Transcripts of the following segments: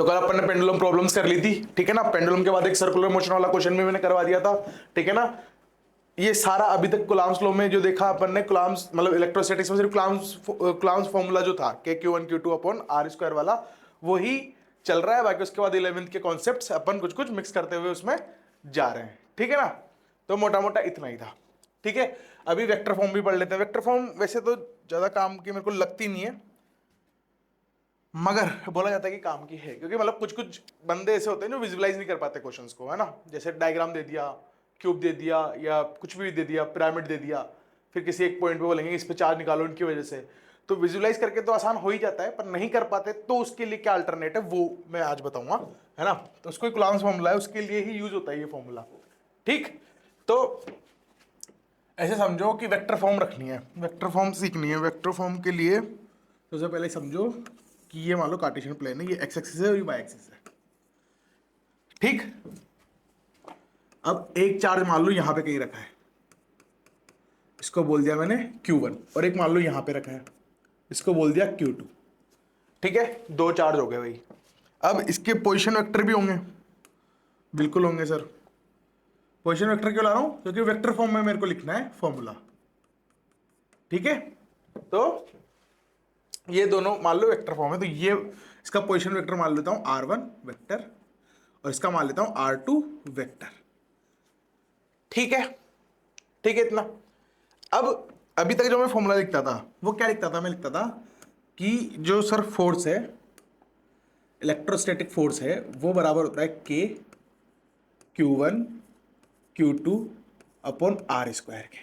तो कल अपन ने पेंडुलम प्रॉब्लम्स कर ली थी, ठीक है ना। पेंडुलम के बाद एक सर्कुलर मोशन वाला क्वेश्चन भी मैंने करवा दिया था, ठीक है ना। ये सारा अभी तक कूलम्ब्स लॉ में जो देखा अपन ने, कूलम्ब्स मतलब इलेक्ट्रोस्टैटिक्स में सिर्फ कूलम्ब्स फॉर्मूला जो था Q1 Q2 upon R square वाला वो ही चल रहा है। बाकी उसके बाद 11th के कॉन्सेप्ट्स अपन कुछ कुछ मिक्स करते हुए उसमें जा रहे हैं, ठीक है ना। तो मोटा मोटा इतना ही था, ठीक है। अभी वेक्टर फॉर्म भी पढ़ लेते हैं। वेक्टर फॉर्म वैसे तो ज्यादा काम की मेरे को लगती नहीं है, मगर बोला जाता है कि काम की है, क्योंकि मतलब कुछ कुछ बंदे ऐसे होते हैं जो विजुअलाइज नहीं कर पाते क्वेश्चंस को, है ना। जैसे डायग्राम दे दिया, क्यूब दे दिया, या कुछ भी दे दिया, पिरामिड दे दिया, फिर किसी एक पॉइंट पे बोलेंगे इस पे चार्ज निकालो इनकी वजह से। तो विजुअलाइज करके तो आसान हो ही जाता है, पर नहीं कर पाते तो उसके लिए क्या अल्टरनेट है वो मैं आज बताऊंगा, है ना। तो उसको एक कूलम्ब्स फॉर्मूला है, उसके लिए ही यूज होता है ये फॉर्मूला, ठीक। तो ऐसे समझो कि वेक्टर फॉर्म रखनी है, वेक्टर फॉर्म सीखनी है। वेक्टर फॉर्म के लिए सबसे पहले समझो कि ये मान लो कार्टेशियन प्लेन है, ये एक्स एक्सिस है और ये वाई एक्सिस है, ठीक। अब एक चार्ज मान लो यहां पे कहीं रखा है, इसको बोल दिया मैंने Q1, और एक मान लो यहां पे रखा है, इसको बोल दिया Q2, ठीक है। दो चार्ज हो गए भाई। अब इसके पोजीशन वेक्टर भी होंगे, बिल्कुल होंगे सर। पोजीशन वेक्टर क्यों ला रहा हूं, क्योंकि वेक्टर फॉर्म में मेरे को लिखना है फॉर्मूला, ठीक है। तो ये दोनों मान लो वेक्टर फॉर्म है, तो ये इसका पोजीशन वेक्टर मान लेता हूं R1 वेक्टर, और इसका मान लेता हूं R2 वेक्टर, ठीक है। ठीक है इतना। अब अभी तक जो मैं फॉर्मूला लिखता था वो क्या लिखता था, मैं लिखता था कि जो सर फोर्स है, इलेक्ट्रोस्टैटिक फोर्स है, वो बराबर होता है K Q1 Q2 upon R square के।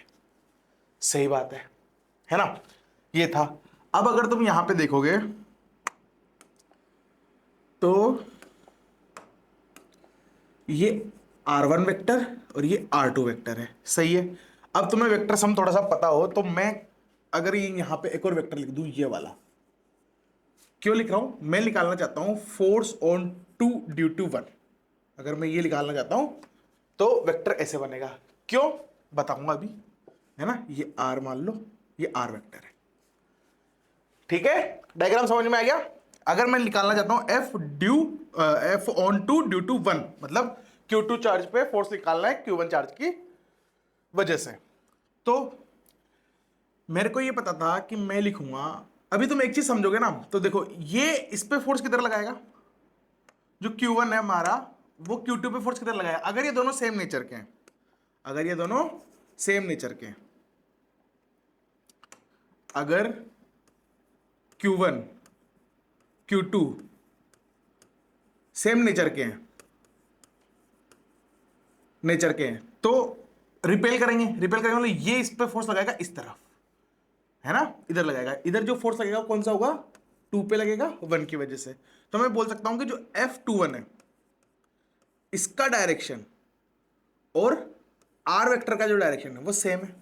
सही बात है ना। ये था। अब अगर तुम यहां पे देखोगे तो ये R1 वेक्टर और ये R2 वेक्टर है, सही है। अब तुम्हें वेक्टर सम थोड़ा सा पता हो तो मैं अगर ये यहां पे एक और वेक्टर लिख दूं, ये वाला क्यों लिख रहा हूं, मैं निकालना चाहता हूं force on two due to one. अगर मैं ये निकालना चाहता हूं तो वेक्टर ऐसे बनेगा, क्यों बताऊंगा अभी, है ना। ये R मान लो, ये R वेक्टर है, ठीक है। डायग्राम समझ में आ गया। अगर मैं निकालना चाहता हूं F on two due to one, मतलब Q2 चार्ज पे फोर्स निकालना है Q1 चार्ज की वजह से, तो मेरे को ये पता था कि मैं लिखूंगा। अभी तुम एक चीज समझोगे ना, तो देखो ये इस पे फोर्स किधर लगाएगा, जो Q1 है हमारा वो Q2 पे फोर्स किधर लगाएगा, अगर ये दोनों सेम नेचर के हैं, अगर ये दोनों सेम नेचर के हैं, अगर Q1 Q2 सेम नेचर के हैं, तो रिपेल करेंगे, मतलब ये इस पे फोर्स लगाएगा इस तरफ, है ना, इधर लगाएगा। इधर जो फोर्स लगेगा कौन सा होगा, 2 पे लगेगा 1 की वजह से। तो मैं बोल सकता हूं कि जो F21 है इसका डायरेक्शन और R वेक्टर का जो डायरेक्शन है वो सेम है।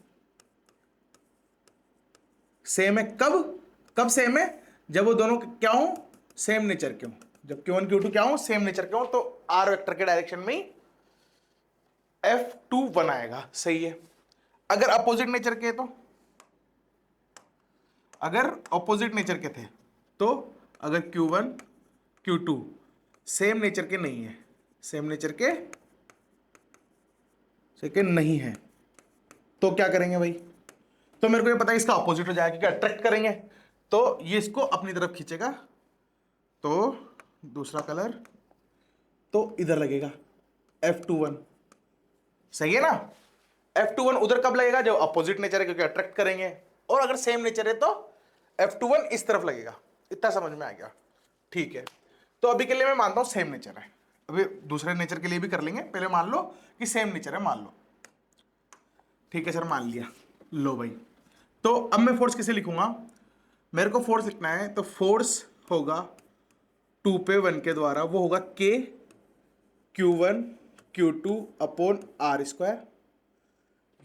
सेम है कब, कब सेम है, जब वो दोनों क्या हो, सेम नेचर के हो। जब Q1 Q2 क्या हो, सेम नेचर के हो, तो R वेक्टर के डायरेक्शन में ही F21 आएगा, सही है। अगर अपोजिट नेचर के तो, अगर ऑपोजिट नेचर के थे तो, अगर Q1 Q2 सेम नेचर के नहीं है, सेम नेचर के नहीं है, तो क्या करेंगे भाई, तो मेरे को ये पता है इसका ऑपोजिट हो जाएगा, क्योंकि अट्रैक्ट करेंगे तो ये इसको अपनी तरफ खींचेगा, तो दूसरा कलर तो इधर लगेगा F21, सही है ना। F21 उधर कब लगेगा, जब अपोजिट नेचर है, क्योंकि अट्रैक्ट करेंगे, और अगर सेम नेचर है तो F21 इस तरफ लगेगा। इतना समझ में आ गया, ठीक है। तो अभी के लिए मैं मानता हूं सेम नेचर है, अभी दूसरे नेचर के लिए भी कर लेंगे, पहले मान लो कि सेम नेचर है, मान लो, ठीक है सर, मान लिया। लो भाई, तो अब मैं फोर्स किसे लिखूंगा, मेरे को फोर्स लिखना है, तो फोर्स होगा 2 पे 1 के द्वारा, वो होगा K Q1 Q2 upon R square.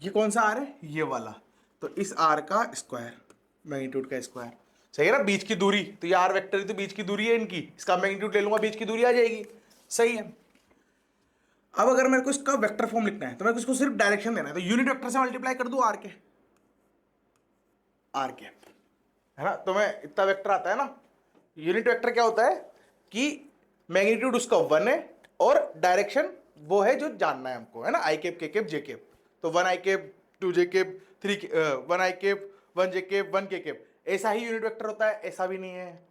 ये कौन सा R है, ये वाला, तो इस R का स्क्वायर, मैग्नीट्यूड का स्क्वायर, सही है ना। बीच की दूरी, तो ये R वेक्टर तो बीच की दूरी है इनकी, इसका मैग्नीट्यूड ले लूंगा, बीच की दूरी आ जाएगी, सही है। अब अगर मेरे को इसका वेक्टर फॉर्म लिखना है तो मेरे को इसको सिर्फ डायरेक्शन देना है, तो यूनिट वेक्टर से मल्टीप्लाई कर दूं आर के, है ना। तो मैं इतना वेक्टर आता है ना, यूनिट वेक्टर क्या होता है कि मैग्नीट्यूड उसका 1 है और डायरेक्शन वो है जो जानना है हमको, है ना, आई कैप, के कैप, जे कैप। तो 1 आई कैप, 2 जे कैप, 1 आई कैप, 1 जे कैप, 1 के कैप, ऐसा ही यूनिट वेक्टर होता है, ऐसा भी नहीं है,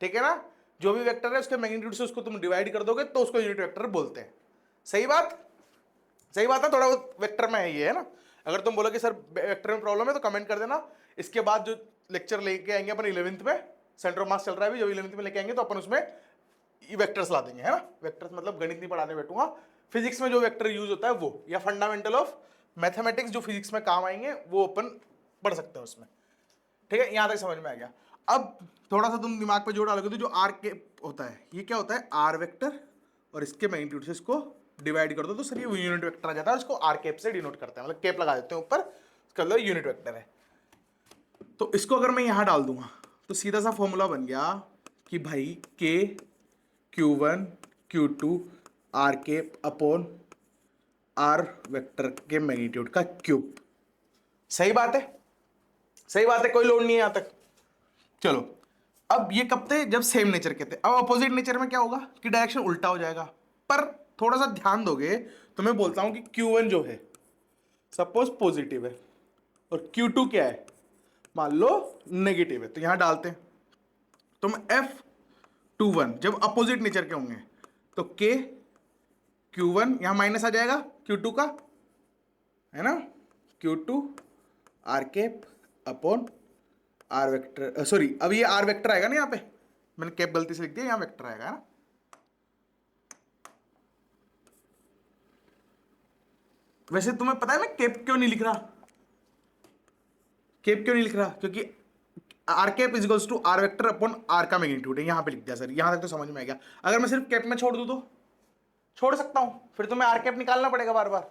ठीक है ना। जो भी वेक्टर है उसके मैग्नीट्यूड से उसको तुम डिवाइड कर दोगे तो उसको यूनिट वेक्टर बोलते हैं। सही बात, सही बात है, थोड़ा बहुत वेक्टर में है ये, है ना। अगर तुम बोलो कि सर वेक्टर में प्रॉब्लम है तो कमेंट कर देना। इसके बाद जो लेक्चर लेके आएंगे अपन 11th में, सेंटर ऑफ मास चल रहा है अभी, जो 11th में लेके आएंगे तो अपन उसमें वेक्टर्स ला देंगे, है ना। वेक्टर्स मतलब गणित नहीं पढ़ाने बैठूंगा, फिजिक्स में जो वेक्टर यूज होता है वो, या फंडामेंटल ऑफ मैथमेटिक्स जो फिजिक्स में काम आएंगे वो अपन पढ़ सकते हैं उसमें, ठीक है। यहां तक समझ में आ गया। अब थोड़ा सा तुम दिमाग पे जोर डालोगे तो जो आर के होता है ये क्या होता है, आर वेक्टर, और इसके मैग्नीट्यूड से इसको डिवाइड कर दो तो सर ये यूनिट वेक्टर आ जाता है, उसको आर कैप से डिनोट करते हैं, मतलब कैप लगा देते हैं ऊपर, इसका मतलब यूनिट वेक्टर है। तो इसको अगर मैं यहां डाल दूंगा तो सीधा सा फॉर्मूला बन गया कि भाई के Q1 Q2 r cap upon r vector के मैग्नीट्यूड का क्यूब। सही बात है, सही बात है, कोई लोड नहीं है यहां तक। चलो, अब ये कब थे, जब सेम नेचर के थे। अब अपोजिट नेचर में क्या होगा कि डायरेक्शन उल्टा हो जाएगा। पर थोड़ा सा ध्यान दोगे तो मैं बोलता हूं कि Q1 जो है सपोज पॉजिटिव है और Q2 क्या है, मान लो नेगेटिव है, तो यहां डालते हैं तुम F21 जब अपोजिट नेचर के होंगे तो K Q1 यहां माइनस आ जाएगा Q2 का, है ना, Q2 r cap upon r vector, sorry अब ये आर वेक्टर आएगा ना, यहाँ पे मैंने कैप गलती से लिख दिया, यहाँ वेक्टर आएगा, है ना। वैसे तुम्हें पता है मैं कैप क्यों नहीं लिख रहा, कैप क्यों नहीं लिख रहा, क्योंकि r cap is equals to r vector upon r का मैग्नीट्यूड है, यहाँ पे लिख दिया सर, यहाँ तक तो समझ में आ गया। अगर मैं सिर्फ कैप में छोड़ दूँ तो छोड़ सकता हूं, फिर तुम्हें आर कैप निकालना पड़ेगा बार बार,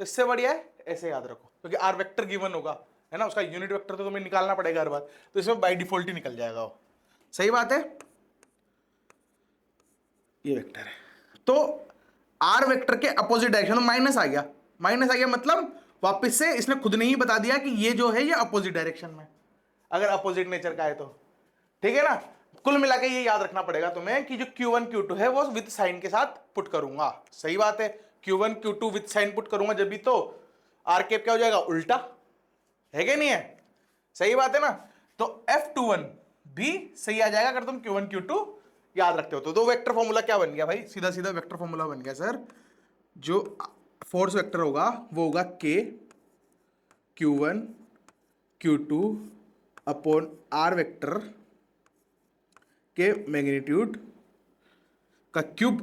तो इससे बढ़िया है ऐसे याद रखो, क्योंकि आर वेक्टर गिवन होगा, है ना, उसका यूनिट वेक्टर तो तुम्हें निकालना पड़ेगा हर बार, तो इसमें बाय डिफॉल्ट ही निकल जाएगा वो। सही बात है, ये वेक्टर है तो आर वेक्टर के अपोजिट डायरेक्शन माइनस आ गया, माइनस आ गया मतलब वापस से इसने खुद ने ही बता दिया कि ये जो है ये अपोजिट डायरेक्शन में, अगर अपोजिट नेचर का है तो, ठीक है ना। कुल मिला के ये याद रखना पड़ेगा तुम्हें कि जो Q1 Q2 है वो विद साइन के साथ पुट करूंगा। सही बात है, Q1 Q2 with sign put करूंगा जब भी, तो आर कैप क्या हो जाएगा, उल्टा, है कि नहीं है, सही बात है ना। तो F21 भी सही आ जाएगा अगर तुम Q1 Q2 याद रखते हो तो। दो वेक्टर फॉर्मूला क्या बन गया भाई, सीधा सीधा वेक्टर फॉर्मूला बन गया सर, जो फोर्स वेक्टर होगा वो होगा K Q1 Q2 upon r vector के मैग्नीट्यूड का क्यूब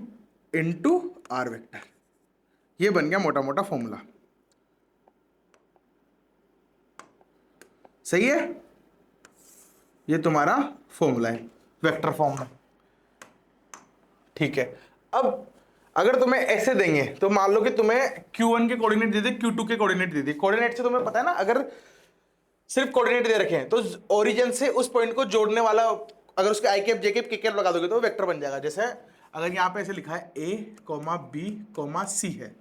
इनटू आर वेक्टर। ये बन गया मोटा मोटा फॉर्मूला, सही है, ये तुम्हारा फॉर्मूला है वेक्टर फॉर्म में, ठीक है। अब अगर तुम्हें ऐसे देंगे तो मान लो कि तुम्हें Q1 के कोऑर्डिनेट दे दे, Q2 के कोऑर्डिनेट दे दे, कोऑर्डिनेट से तुम्हें पता है ना, अगर सिर्फ कोऑर्डिनेट दे रखे हैं तो ओरिजिन से उस पॉइंट को जोड़ने वाला, अगर उसके आई कैप जे कैप के कैप लगा दोगे तो वेक्टर बन जाएगा। जैसे अगर यहाँ पे ऐसे लिखा है A, B, C है,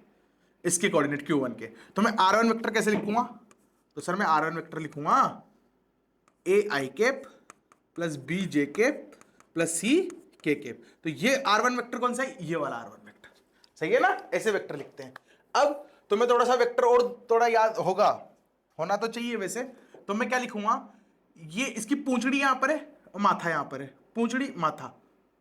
इसके कोऑर्डिनेट Q1 के, तो मैं R1 वेक्टर कैसे लिखूंगा, तो सर मैं R1 वेक्टर लिखूंगा A I cap plus B J cap plus C के कैप। तो ये R1 वेक्टर कौन सा है, ये वाला R1 वेक्टर, सही है ना, ऐसे वेक्टर लिखते हैं। अब तुम्हें थोड़ा सा वेक्टर और थोड़ा याद होगा, होना तो चाहिए वैसे, तो मैं क्या लिखूंगा, ये इसकी पूंछड़ी यहां पर है और माथा यहां पर है, पूंछड़ी माथा,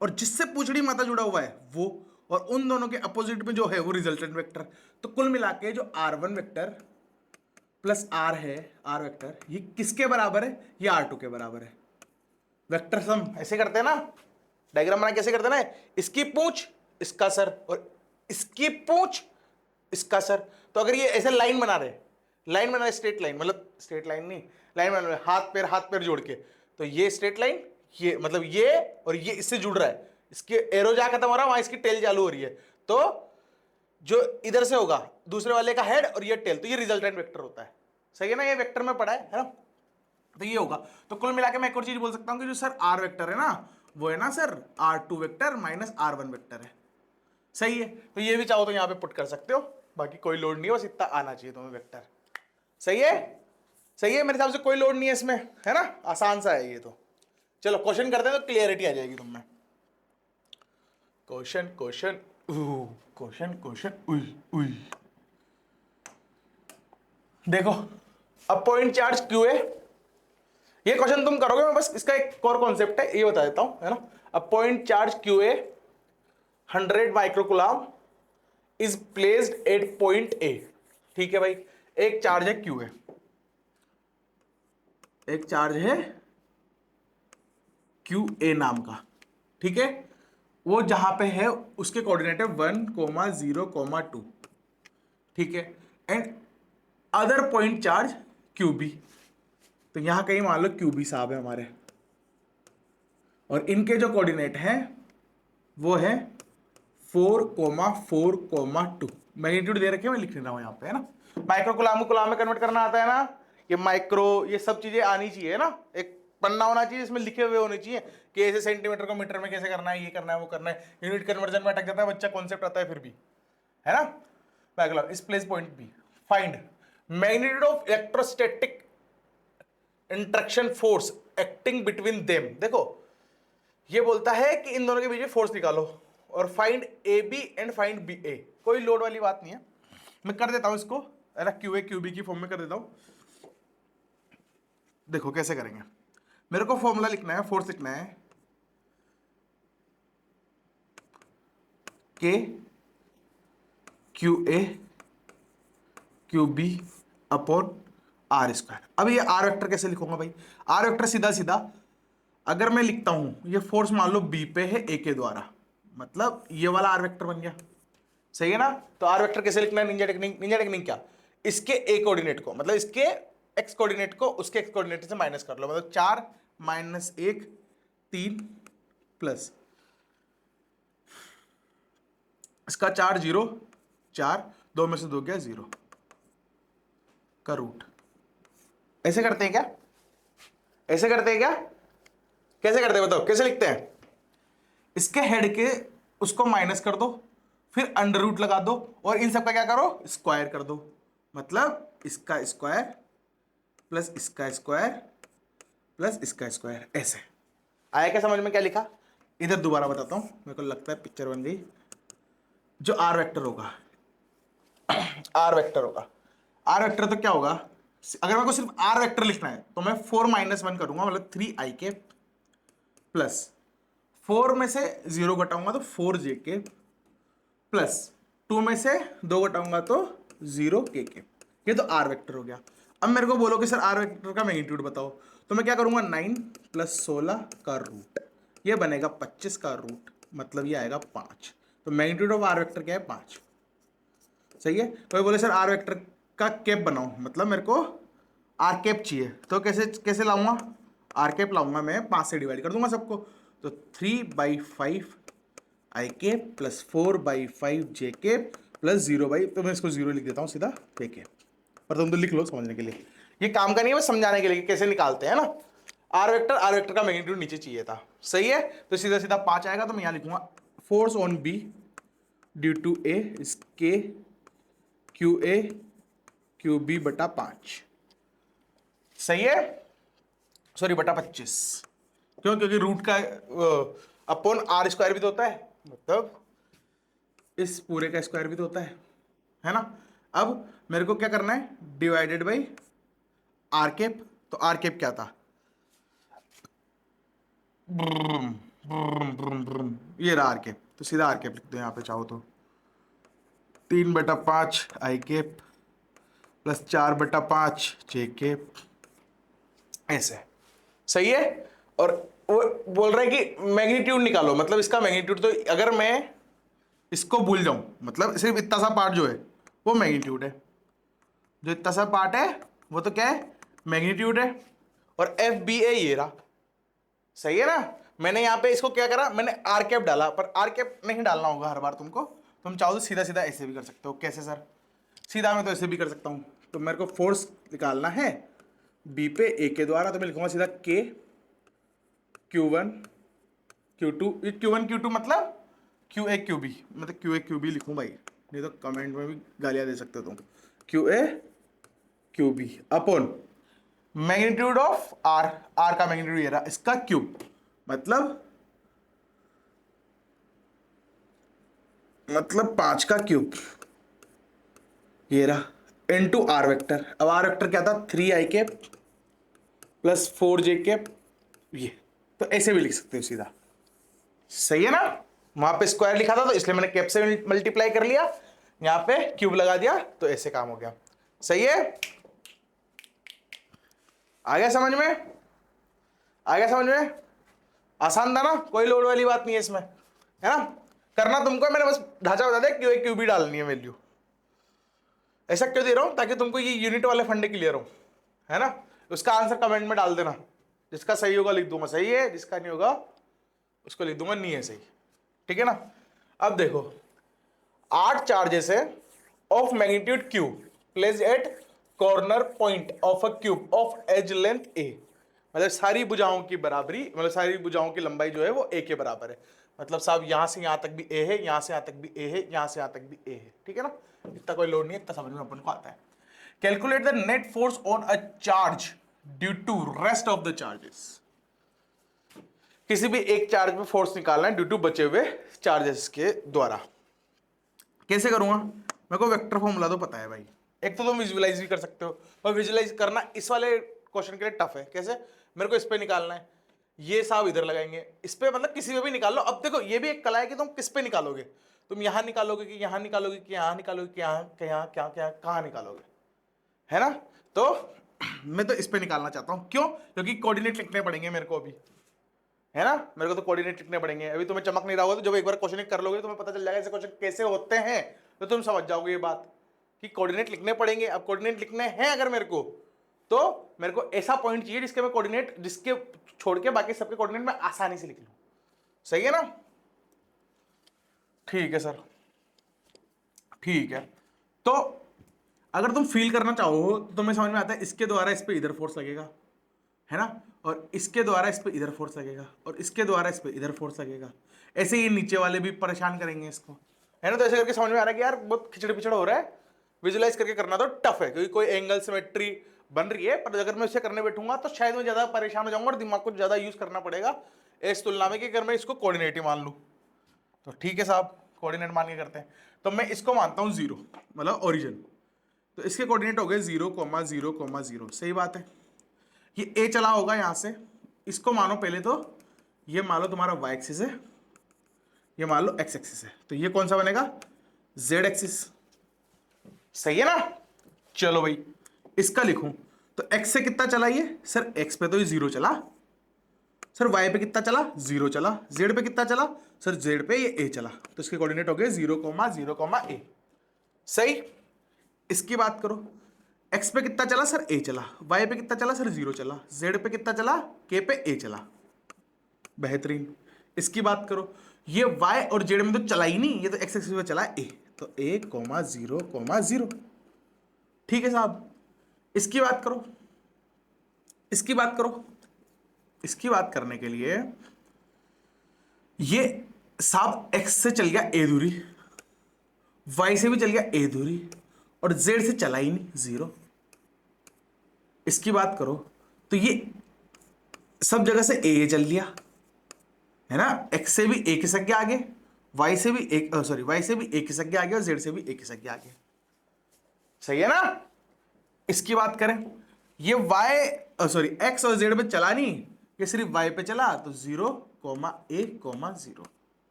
और जिससे पूंछड़ी माथा जुड़ा हुआ है वो, और उन दोनों के अपोजिट में जो है वो रिजल्टेंट वेक्टर। तो कुल मिला के जो R1 वेक्टर प्लस R है, R वेक्टर, ये किसके बराबर है, ये R2 के बराबर है। वेक्टर सम ऐसे करते हैं ना, डायग्राम बना कैसे करते हैं ना, इसकी पूंछ इसका सर और इसकी पूंछ इसका सर। तो अगर ये ऐसे लाइन बना रहे, लाइन बना रहे स्ट्रेट लाइन, मतलब स्ट्रेट लाइन नहीं, लाइन बना रहे हाथ पैर जोड़ के, तो ये स्ट्रेट लाइन, ये मतलब ये और ये इससे जुड़ रहा है, इसके एरो जहां खत्म हो रहा है वहां इसकी टेल चालू हो रही है, तो जो इधर से होगा दूसरे वाले का हेड और ये टेल, तो ये रिजल्टेंट वेक्टर होता है। सही है ना, ये वेक्टर में पढ़ा है ना, तो ये होगा। तो कुल मिला के मैं एक और चीज बोल सकता हूं कि जो सर आर वेक्टर है ना, वो है ना sir R2 vector minus R1 vector है, सही है। तो ये भी चाहो तो यहां पे पुट कर सकते हो, बाकी कोई लोड नहीं है, बस इतना आना चाहिए तुम्हें वेक्टर, सही है, सही है, मेरे हिसाब से कोई लोड नहीं है इसमें, है ना, आसान सा है ये तो। चलो क्वेश्चन करते हैं तो क्लियरिटी आ जाएगी तुम्हें। क्वेश्चन क्वेश्चन क्वेश्चन क्वेश्चन उई उई। देखो अब पॉइंट चार्ज क्यू है, ये क्वेश्चन तुम करोगे, मैं बस इसका एक और कॉन्सेप्ट है ये बता देता हूं, है ना। अब point charge Q A 100 microcoulomb is placed at point A. ठीक है भाई, एक चार्ज है क्यू ए, एक चार्ज है क्यू ए नाम का, ठीक है। वो जहां पे है उसके कोऑर्डिनेट है 1,0,2, ठीक है। And other point charge Q B, तो यहां कहीं मान लो क्यू बी साहब है हमारे, और इनके जो कोऑर्डिनेट हैं वो है 4,4,2। मैग्नीट्यूड दे रखे हैं, मैं लिख रहा हूं यहां पे, है ना। माइक्रो कुलाम को कुलाम में कन्वर्ट करना आता है ना, ये माइक्रो ये सब चीजें आनी चाहिए ना, एक पन्ना होना चाहिए इसमें लिखे हुए होने चाहिए कि ऐसे सेंटीमीटर को मीटर में कैसे करना है, ये करना है वो करना है। यूनिट कन्वर्जन में अटक जाता है बच्चा, कॉन्सेप्ट आता है फिर भी, है ना। Micro is place point B, find magnitude of electrostatic interaction force acting between them. देखो ये बोलता है कि इन दोनों के बीच में फोर्स निकालो, और find A B and find B A. कोई लोड वाली बात नहीं है, मैं कर देता हूं इसको, क्यू ए क्यू बी की फॉर्म में कर देता हूं। देखो कैसे करेंगे, मेरे को फॉर्मूला लिखना है, फोर्स लिखना है के Q A Q B upon r square. अब ये आर वेक्टर कैसे लिखूंगा भाई, आर वेक्टर सीधा सीधा अगर मैं लिखता हूं, ये फोर्स मान लो बी पे है ए के द्वारा, मतलब ये वाला आर वेक्टर बन गया, सही है ना। तो आर वेक्टर कैसे लिखना है, निंजा टेक्निक। निंजा टेक्निक क्या, इसके ए कोऑर्डिनेट को, मतलब इसके एक्स कोऑर्डिनेट को उसके एक्स कोऑर्डिनेट से माइनस कर लो, मतलब 4 माइनस 1 3 प्लस इसका 4 0 4 2 में से 2 गया 0 का रूट। ऐसे करते हैं क्या, ऐसे करते हैं क्या, कैसे करते हैं बताओ, कैसे लिखते हैं। इसके हेड के उसको माइनस कर दो, फिर अंडर रूट लगा दो, और इन सबका क्या करो, स्क्वायर कर दो, मतलब इसका स्क्वायर प्लस इसका स्क्वायर प्लस इसका स्क्वायर। ऐसे आया क्या समझ में, क्या लिखा। इधर दोबारा बताता हूं, मेरे को लगता है पिक्चर बन गई। जो आर वेक्टर होगा, आर वेक्टर होगा, आर वेक्टर तो क्या होगा, अगर मेरे को सिर्फ आर वेक्टर लिखना है तो मैं 4 माइनस 1 करूंगा, मतलब 3i के प्लस 4 में से 0 घटाऊंगा तो 4j के प्लस 2 में से 2 घटाऊंगा तो 0k के। ये तो आर वेक्टर हो गया। अब मेरे को बोलो कि सर आर वेक्टर का मैग्नीट्यूड बताओ, तो मैं क्या करूंगा, 9 प्लस 16 का रूट, ये बनेगा 25 का रूट, मतलब ये आएगा 5। तो मैग्नीट्यूड ऑफ आर वेक्टर क्या है, 5। सही है। कोई बोले सर आर वेक्टर का कैप बनाओ, मतलब मेरे को आर कैप चाहिए, तो कैसे कैसे लाऊंगा, आर कैप लाऊंगा मैं 5 से डिवाइड कर दूंगा सबको, तो 3/5 आई के प्लस 4/5 जे के प्लस 0 तो मैं इसको 0 लिख देता हूँ सीधा पे के, पर तुम तो लिख लो समझने के लिए, ये काम का नहीं है, बस समझाने के लिए कैसे निकालते हैं ना। आर वेक्टर का मैग्नीट्यूड नीचे चाहिए था, सही है। तो सीधा सीधा 5 आएगा, तो मैं यहाँ लिखूंगा force on B due to A इसके क्यू ए क्यू बी बटा 5, सही है, सॉरी बटा 25। क्यों, क्योंकि रूट का अपॉन आर स्क्वायर भी तो होता है, मतलब इस पूरे का स्क्वायर भी तो होता है ना। अब मेरे को क्या करना है, डिवाइडेड बाई आर कैप, तो आर कैप क्या था, ये रहा आर कैप, तो सीधा आर कैप लिख दो यहाँ पे चाहो तो, 3/5 आई कैप प्लस 4/5 जे कैप, ऐसे, सही है। और वो बोल रहा है कि मैग्नीट्यूड निकालो, मतलब इसका मैग्नीट्यूड, तो अगर मैं इसको भूल जाऊं, मतलब सिर्फ इतना सा पार्ट जो है वो मैग्नीट्यूड है, जो इतना सा पार्ट है वो तो क्या है, मैग्नीट्यूड है। और एफ बी ए ये रहा, सही है ना। मैंने यहाँ पे इसको क्या करा, मैंने आर कैप डाला, पर आर कैप नहीं डालना होगा हर बार तुमको, तुम चाहो तो सीधा सीधा ऐसे भी कर सकते हो। कैसे सर, सीधा मैं तो ऐसे भी कर सकता हूँ। तो मेरे को फोर्स निकालना है बी पे ए के द्वारा, तो मैं लिखूंगा सीधा के Q1 Q2, ये Q1 Q2 मतलब क्यू ए क्यू बी, मतलब क्यू ए क्यू बी लिखूँ भाई, नहीं तो कमेंट में भी गालियाँ दे सकते हो तुम। Q A Q B upon magnitude of r, r का मैग्नीट्यूड ये रहा, इसका क्यूब, मतलब मतलब 5 का क्यूब, ये रहा इनटू आर वेक्टर। अब आर वेक्टर क्या था, 3i cap plus 4j cap, ये तो ऐसे भी लिख सकते हो सीधा, सही है ना। वहां पे स्क्वायर लिखा था तो इसलिए मैंने कैप से मल्टीप्लाई कर लिया, यहां पे क्यूब लगा दिया, तो ऐसे काम हो गया। सही है, आ गया समझ में, आ गया समझ में, आसान था ना, कोई लोड वाली बात नहीं है इसमें, है ना। करना तुमको, मैंने बस ढांचा बता दिया, क्यों एक क्यूब ही डालनी है वैल्यू। ऐसा क्यों दे रहा हूं, ताकि तुमको ये यूनिट वाले फंडे क्लियर हो, है ना। उसका आंसर कमेंट में डाल देना, जिसका सही होगा लिख दूंगा सही है, जिसका नहीं होगा उसको लिख दूंगा नहीं है सही, ठीक है ना। अब देखो 8 चार्जेस है of magnitude Q placed at corner point of a cube of edge length A, मतलब सारी भुजाओं की बराबरी, मतलब सारी भुजाओं की लंबाई जो है वो ए के बराबर है। मतलब साहब यहां से यहां तक भी ए है, यहां से यहां तक भी ए है, यहां से यहां तक भी ए है, ठीक है ना। इतना कोई लोड नहीं है, इतना समझ में अपन को आता है। Calculate the net force on a charge due to rest of the charges, किसी भी एक चार्ज पे फोर्स निकालना है ड्यू टू बचे हुए चार्जेस के द्वारा। कैसे करूंगा, मेरे को वेक्टर फॉर्मूला तो पता है भाई, एक तो तुम विजुअलाइज भी कर सकते हो, पर विजुअलाइज करना इस वाले क्वेश्चन के लिए टफ है। कैसे, मेरे को इस पे निकालना है, ये साहब इधर लगाएंगे, इस पे मतलब किसी पे भी निकाल लो। अब देखो ये भी एक कला है कि तुम किस पे निकालोगे, तुम यहां निकालोगे कि यहां निकालोगे कि यहां निकालोगे कि यहां क्या क्या क्या कहां निकालोगे, है ना। तो मैं तो इस पे निकालना चाहता हूं, क्यों, क्योंकि कोऑर्डिनेट लिखने पड़ेंगे मेरे को अभी, है ना। मेरे को तो कोऑर्डिनेट लिखने पड़ेंगे, अभी तुम्हें चमक नहीं रहा होगा, तो जब एक बार क्वेश्चन कर लोगे तुम्हें पता चल जाएगा ऐसे क्वेश्चन कैसे होते हैं, तो तुम समझ जाओगे ये बात कि कोऑर्डिनेट लिखने पड़ेंगे। अब कोऑर्डिनेट लिखने हैं अगर मेरे को, तो मेरे को ऐसा पॉइंट चाहिए जिसके मैं कोऑर्डिनेट, जिसके छोड़ के बाकी सबके कोऑर्डिनेट मैं आसानी से लिख लूं, सही है ना। ठीक है सर, ठीक है। तो अगर तुम फील करना चाहो तो तुम्हें समझ में आता है, इसके द्वारा इस पे इधर फोर्स लगेगा, है ना, और इसके द्वारा इस पे इधर फोर्स लगेगा, और इसके द्वारा इस पे इधर फोर्स लगेगा। ऐसे ही नीचे वाले भी परेशान करेंगे इसको, है ना। तो ऐसे करके समझ में आ रहा है कि यार बहुत खिचड़ पिचड़ हो रहा है, विजुलाइज करके करना तो टफ है, क्योंकि कोई एंगल सिमेट्री बन रही है, पर अगर मैं इसे करने बैठूंगा तो शायद मैं ज्यादा परेशान हो जाऊंगा और दिमाग को ज्यादा यूज करना पड़ेगा इस तुलना में कि अगर मैं इसको कोऑर्डिनेट ही मान लूं। तो ठीक है साहब, कोऑर्डिनेट मान के करते हैं, तो मैं इसको मानता हूं 0, मतलब ओरिजिन। तो इसके कोऑर्डिनेट हो गए 0,0,0, सही बात है। ये ए चला होगा यहां से, इसको मानो पहले तो, ये मान लो तुम्हारा वाई एक्सिस है, ये मान लो एक्स एक्सिस है, तो ये कौन सा बनेगा, जेड एक्सिस, सही है ना। चलो भाई इसका लिखूं, तो एक्स से कितना चला ये, सर एक्स पे तो ये 0 चला, सर वाई पे कितना चला 0 चला, जेड पे कितना चला, सर जेड पे ये ए चला, तो इसके कोऑर्डिनेट हो गए 0,0,a, सही। इसकी बात करो, एक्स पे कितना चला, सर ए चला, वाई पे कितना चला, सर 0 चला, जेड पे कितना चला, के पे ए चला, बेहतरीन। इसकी बात करो, ये वाई और जेड में तो चला ही नहीं, ये तो एक्स एक्सिस पे चला ए, तो 1,0,0, ठीक है साहब। इसकी बात करो, इसकी बात करो, इसकी बात करने के लिए ये साहब एक्स से चल गया ए दूरी, वाई से भी चल गया ए दूरी, और जेड से चला ही नहीं 0। इसकी बात करो तो ये सब जगह से ए चल लिया, है ना, एक्स से भी ए खिसक गया आगे, वाई से भी एक, सॉरी वाई से भी ए खिसक गया आगे, और जेड से भी ए खिसक गया आगे, सही है ना। इसकी बात करें, ये वाई सॉरी एक्स और जेड पे चला नहीं, ये सिर्फ वाई पे चला, तो 0,a,0,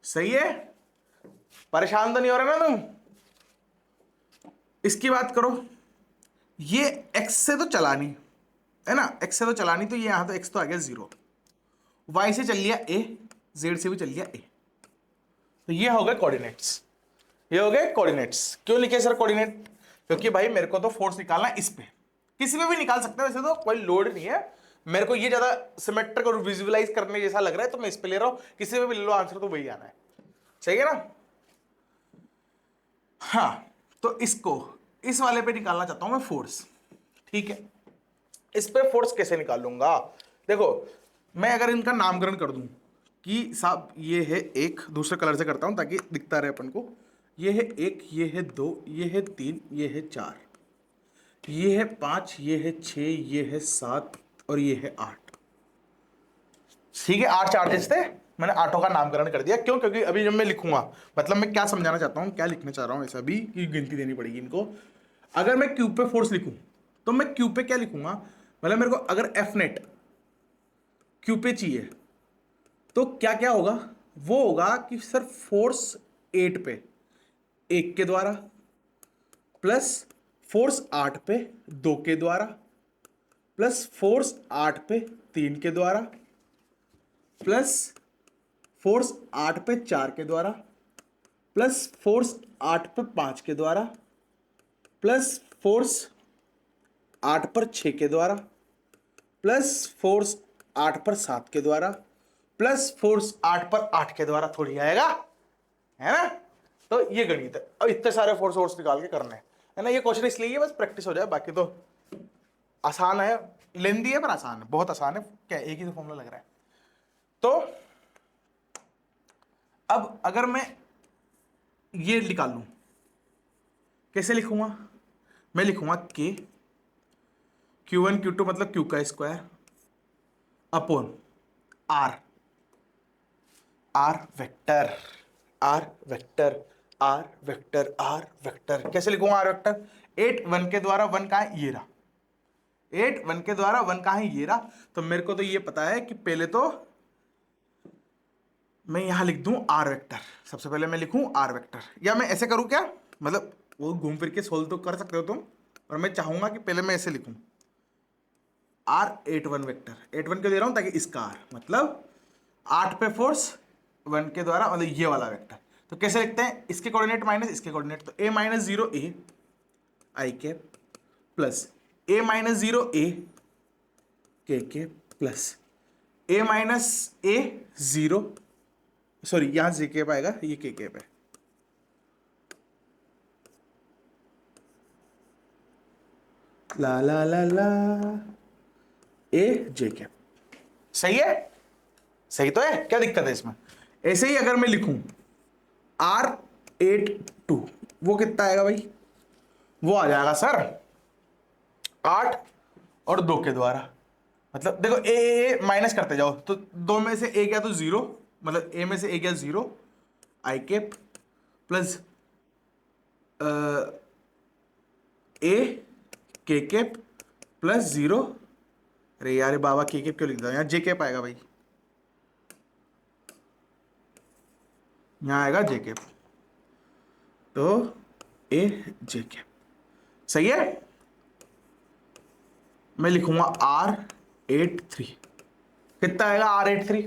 सही है। परेशान तो नहीं हो रहा ना तुम। इसकी बात करो, ये एक्स से तो चला नहीं, है ना, एक्स से तो चला नहीं, तो ये यहां तो एक्स तो आ गया 0, वाई से चल लिया ए, जेड से भी चल लिया ए, तो ये हो गए कोऑर्डिनेट्स, ये हो गए कोऑर्डिनेट्स। क्यों लिखे सर कोऑर्डिनेट, क्योंकि भाई मेरे को तो फोर्स निकालना है इस पे, किसी पे भी निकाल सकते हैं, वैसे तो कोई लोड नहीं है, मेरे को ये ज्यादा सिमेट्रिक और विजुअलाइज करने जैसा लग रहा है, तो मैं इस पे ले रहा हूं, किसी पे भी ले लो, आंसर तो वही आना है, सही है ना। हाँ, तो इसको इस वाले पे निकालना चाहता हूं मैं फोर्स, ठीक है। इस पे फोर्स कैसे निकालूंगा, देखो मैं अगर इनका नामकरण कर दूं कि साहब ये है एक, दूसरे कलर से करता हूं ताकि दिखता रहे अपन को, ये है 1, ये है 2, ये है 3, ये है 4, ये है 5, ये है 6, ये है 7 और ये है 8, ठीक है। 8 चार्जेस थे, मैंने ऑटो का नामकरण कर दिया। क्यों? क्योंकि अभी जब मैं लिखूंगा, मतलब मैं क्या समझाना चाहता हूँ, क्या लिखना चाह रहा हूँ ऐसा भी कि गिनती देनी पड़ेगी इनको। अगर मैं क्यू पे फोर्स लिखूं तो मैं क्यू पे क्या लिखूंगा, मतलब मेरे को अगर एफ नेट क्यू पे चाहिए तो क्या क्या होगा, वो होगा कि सर फोर्स 8 पे 1 के द्वारा, प्लस फोर्स 8 पे 2 के द्वारा, प्लस फोर्स 8 पे 3 के द्वारा, प्लस फोर्स 8 पे 4 के द्वारा, प्लस फोर्स 8 पे 5 के द्वारा, प्लस फोर्स 8 पर 6 के द्वारा, प्लस फोर्स 8 पर 7 के द्वारा, प्लस फोर्स 8 पर 8 के द्वारा थोड़ी आएगा, है ना। तो ये गणित है। अब इतने सारे फोर्स निकाल के करने हैं, है ना। ये क्वेश्चन इसलिए बस प्रैक्टिस हो जाए, बाकी तो आसान है, लेंदी है पर आसान है, बहुत आसान है। क्या एक ही तो फॉर्मूला लग रहा है। तो अब अगर मैं ये निकाल लूं, कैसे लिखूंगा, मैं लिखूंगा के Q1 Q2 मतलब Q का square upon r, r vector, r vector, r vector, r vector. कैसे लिखूंगा आर वेक्टर? 8 1 के द्वारा 1 का है, ये रहा 8 1 के द्वारा 1 का है, ये रहा। तो मेरे को तो ये पता है कि पहले तो मैं यहां लिख दूं आर वेक्टर। सबसे पहले मैं लिखूं आर वेक्टर, या मैं ऐसे करूं क्या, मतलब वो घूम फिर के सोल्व तो कर सकते हो तुम, और मैं चाहूंगा कि पहले मैं ऐसे लिखूं आर 8 1 वेक्टर। 8 1 क्यों दे रहा हूं? ताकि इसका आर मतलब 8 पे फोर्स 1 के द्वारा, मतलब ये वाला वेक्टर। तो कैसे लिखते हैं? इसके कोऑर्डिनेट माइनस इसके कोऑर्डिनेट, तो a माइनस 0 ए आई के प्लस a माइनस 0 ए के plus a minus A 0, sorry यहां जे के आएगा, ये के पे ला ला ला ला ए जे के। सही है? सही तो है, क्या दिक्कत है इसमें? ऐसे ही अगर मैं लिखूं आर 8 2, वो कितना आएगा भाई? वो आ जाएगा सर 8 और 2 के द्वारा, मतलब देखो ए माइनस करते जाओ, तो 2 में से ए गया तो 0, मतलब ए में से ए गया 0 आई कैप प्लस ए के कैप प्लस 0, अरे यार बाबा के कैप क्यों लिख दो, यहाँ जे कैप आएगा भाई, यहाँ आएगा जे कैप, तो ए जे कैप। सही है? मैं लिखूंगा R83, कितना आएगा R83?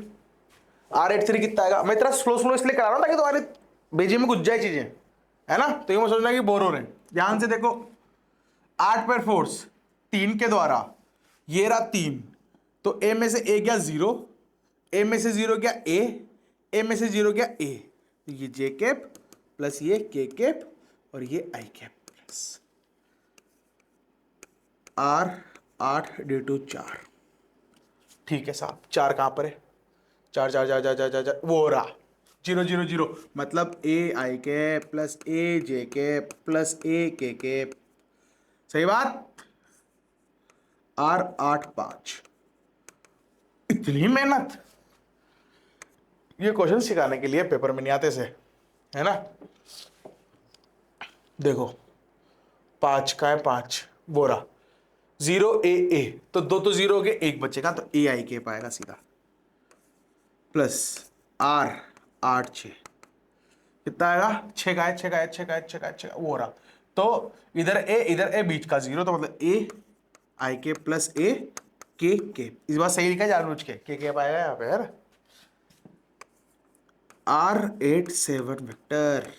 R83 कितना आएगा? मैं इतना स्लो स्लो इसलिए करा रहा हूं ताकि तुम्हारे बेजी में घुस जाए चीजें, है ना। तो ये मैं सोचना कि बोर हो रहे हैं। ध्यान से देखो, 8 पर फोर्स 3 के द्वारा, ये रहा 3, तो ए में से ए गया 0, ए में से 0 गया ए में से 0 गया ए, तो ये जे कैप प्लस ये के कैप और ये आई कैप प्लस R8 D2 4। ठीक है साहब, 4 कहां पर है? 4 4 4 4 4 4 4, वो रहा 0 0 0, मतलब ए I cap plus A J cap plus ए के कैप। सही बात। R8 5। इतनी मेहनत ये क्वेश्चन सिखाने के लिए पेपर में नहीं आते से, है ना। देखो 5 का है 5, वो रहा 0 ए, तो 2 तो 0 हो गए, 1 बचेगा, तो ए आई के पाएगा सीधा, प्लस R8 6, कितना आएगा? 6 का है 6 का है 6 का है 6 का है 6 का, वो रहा। तो इधर ए बीच का 0, तो मतलब ए आई के प्लस ए के। इस बार सही लिखा जानबूझ के पाएगा यहाँ पे, है ना। R8 7 वेक्टर,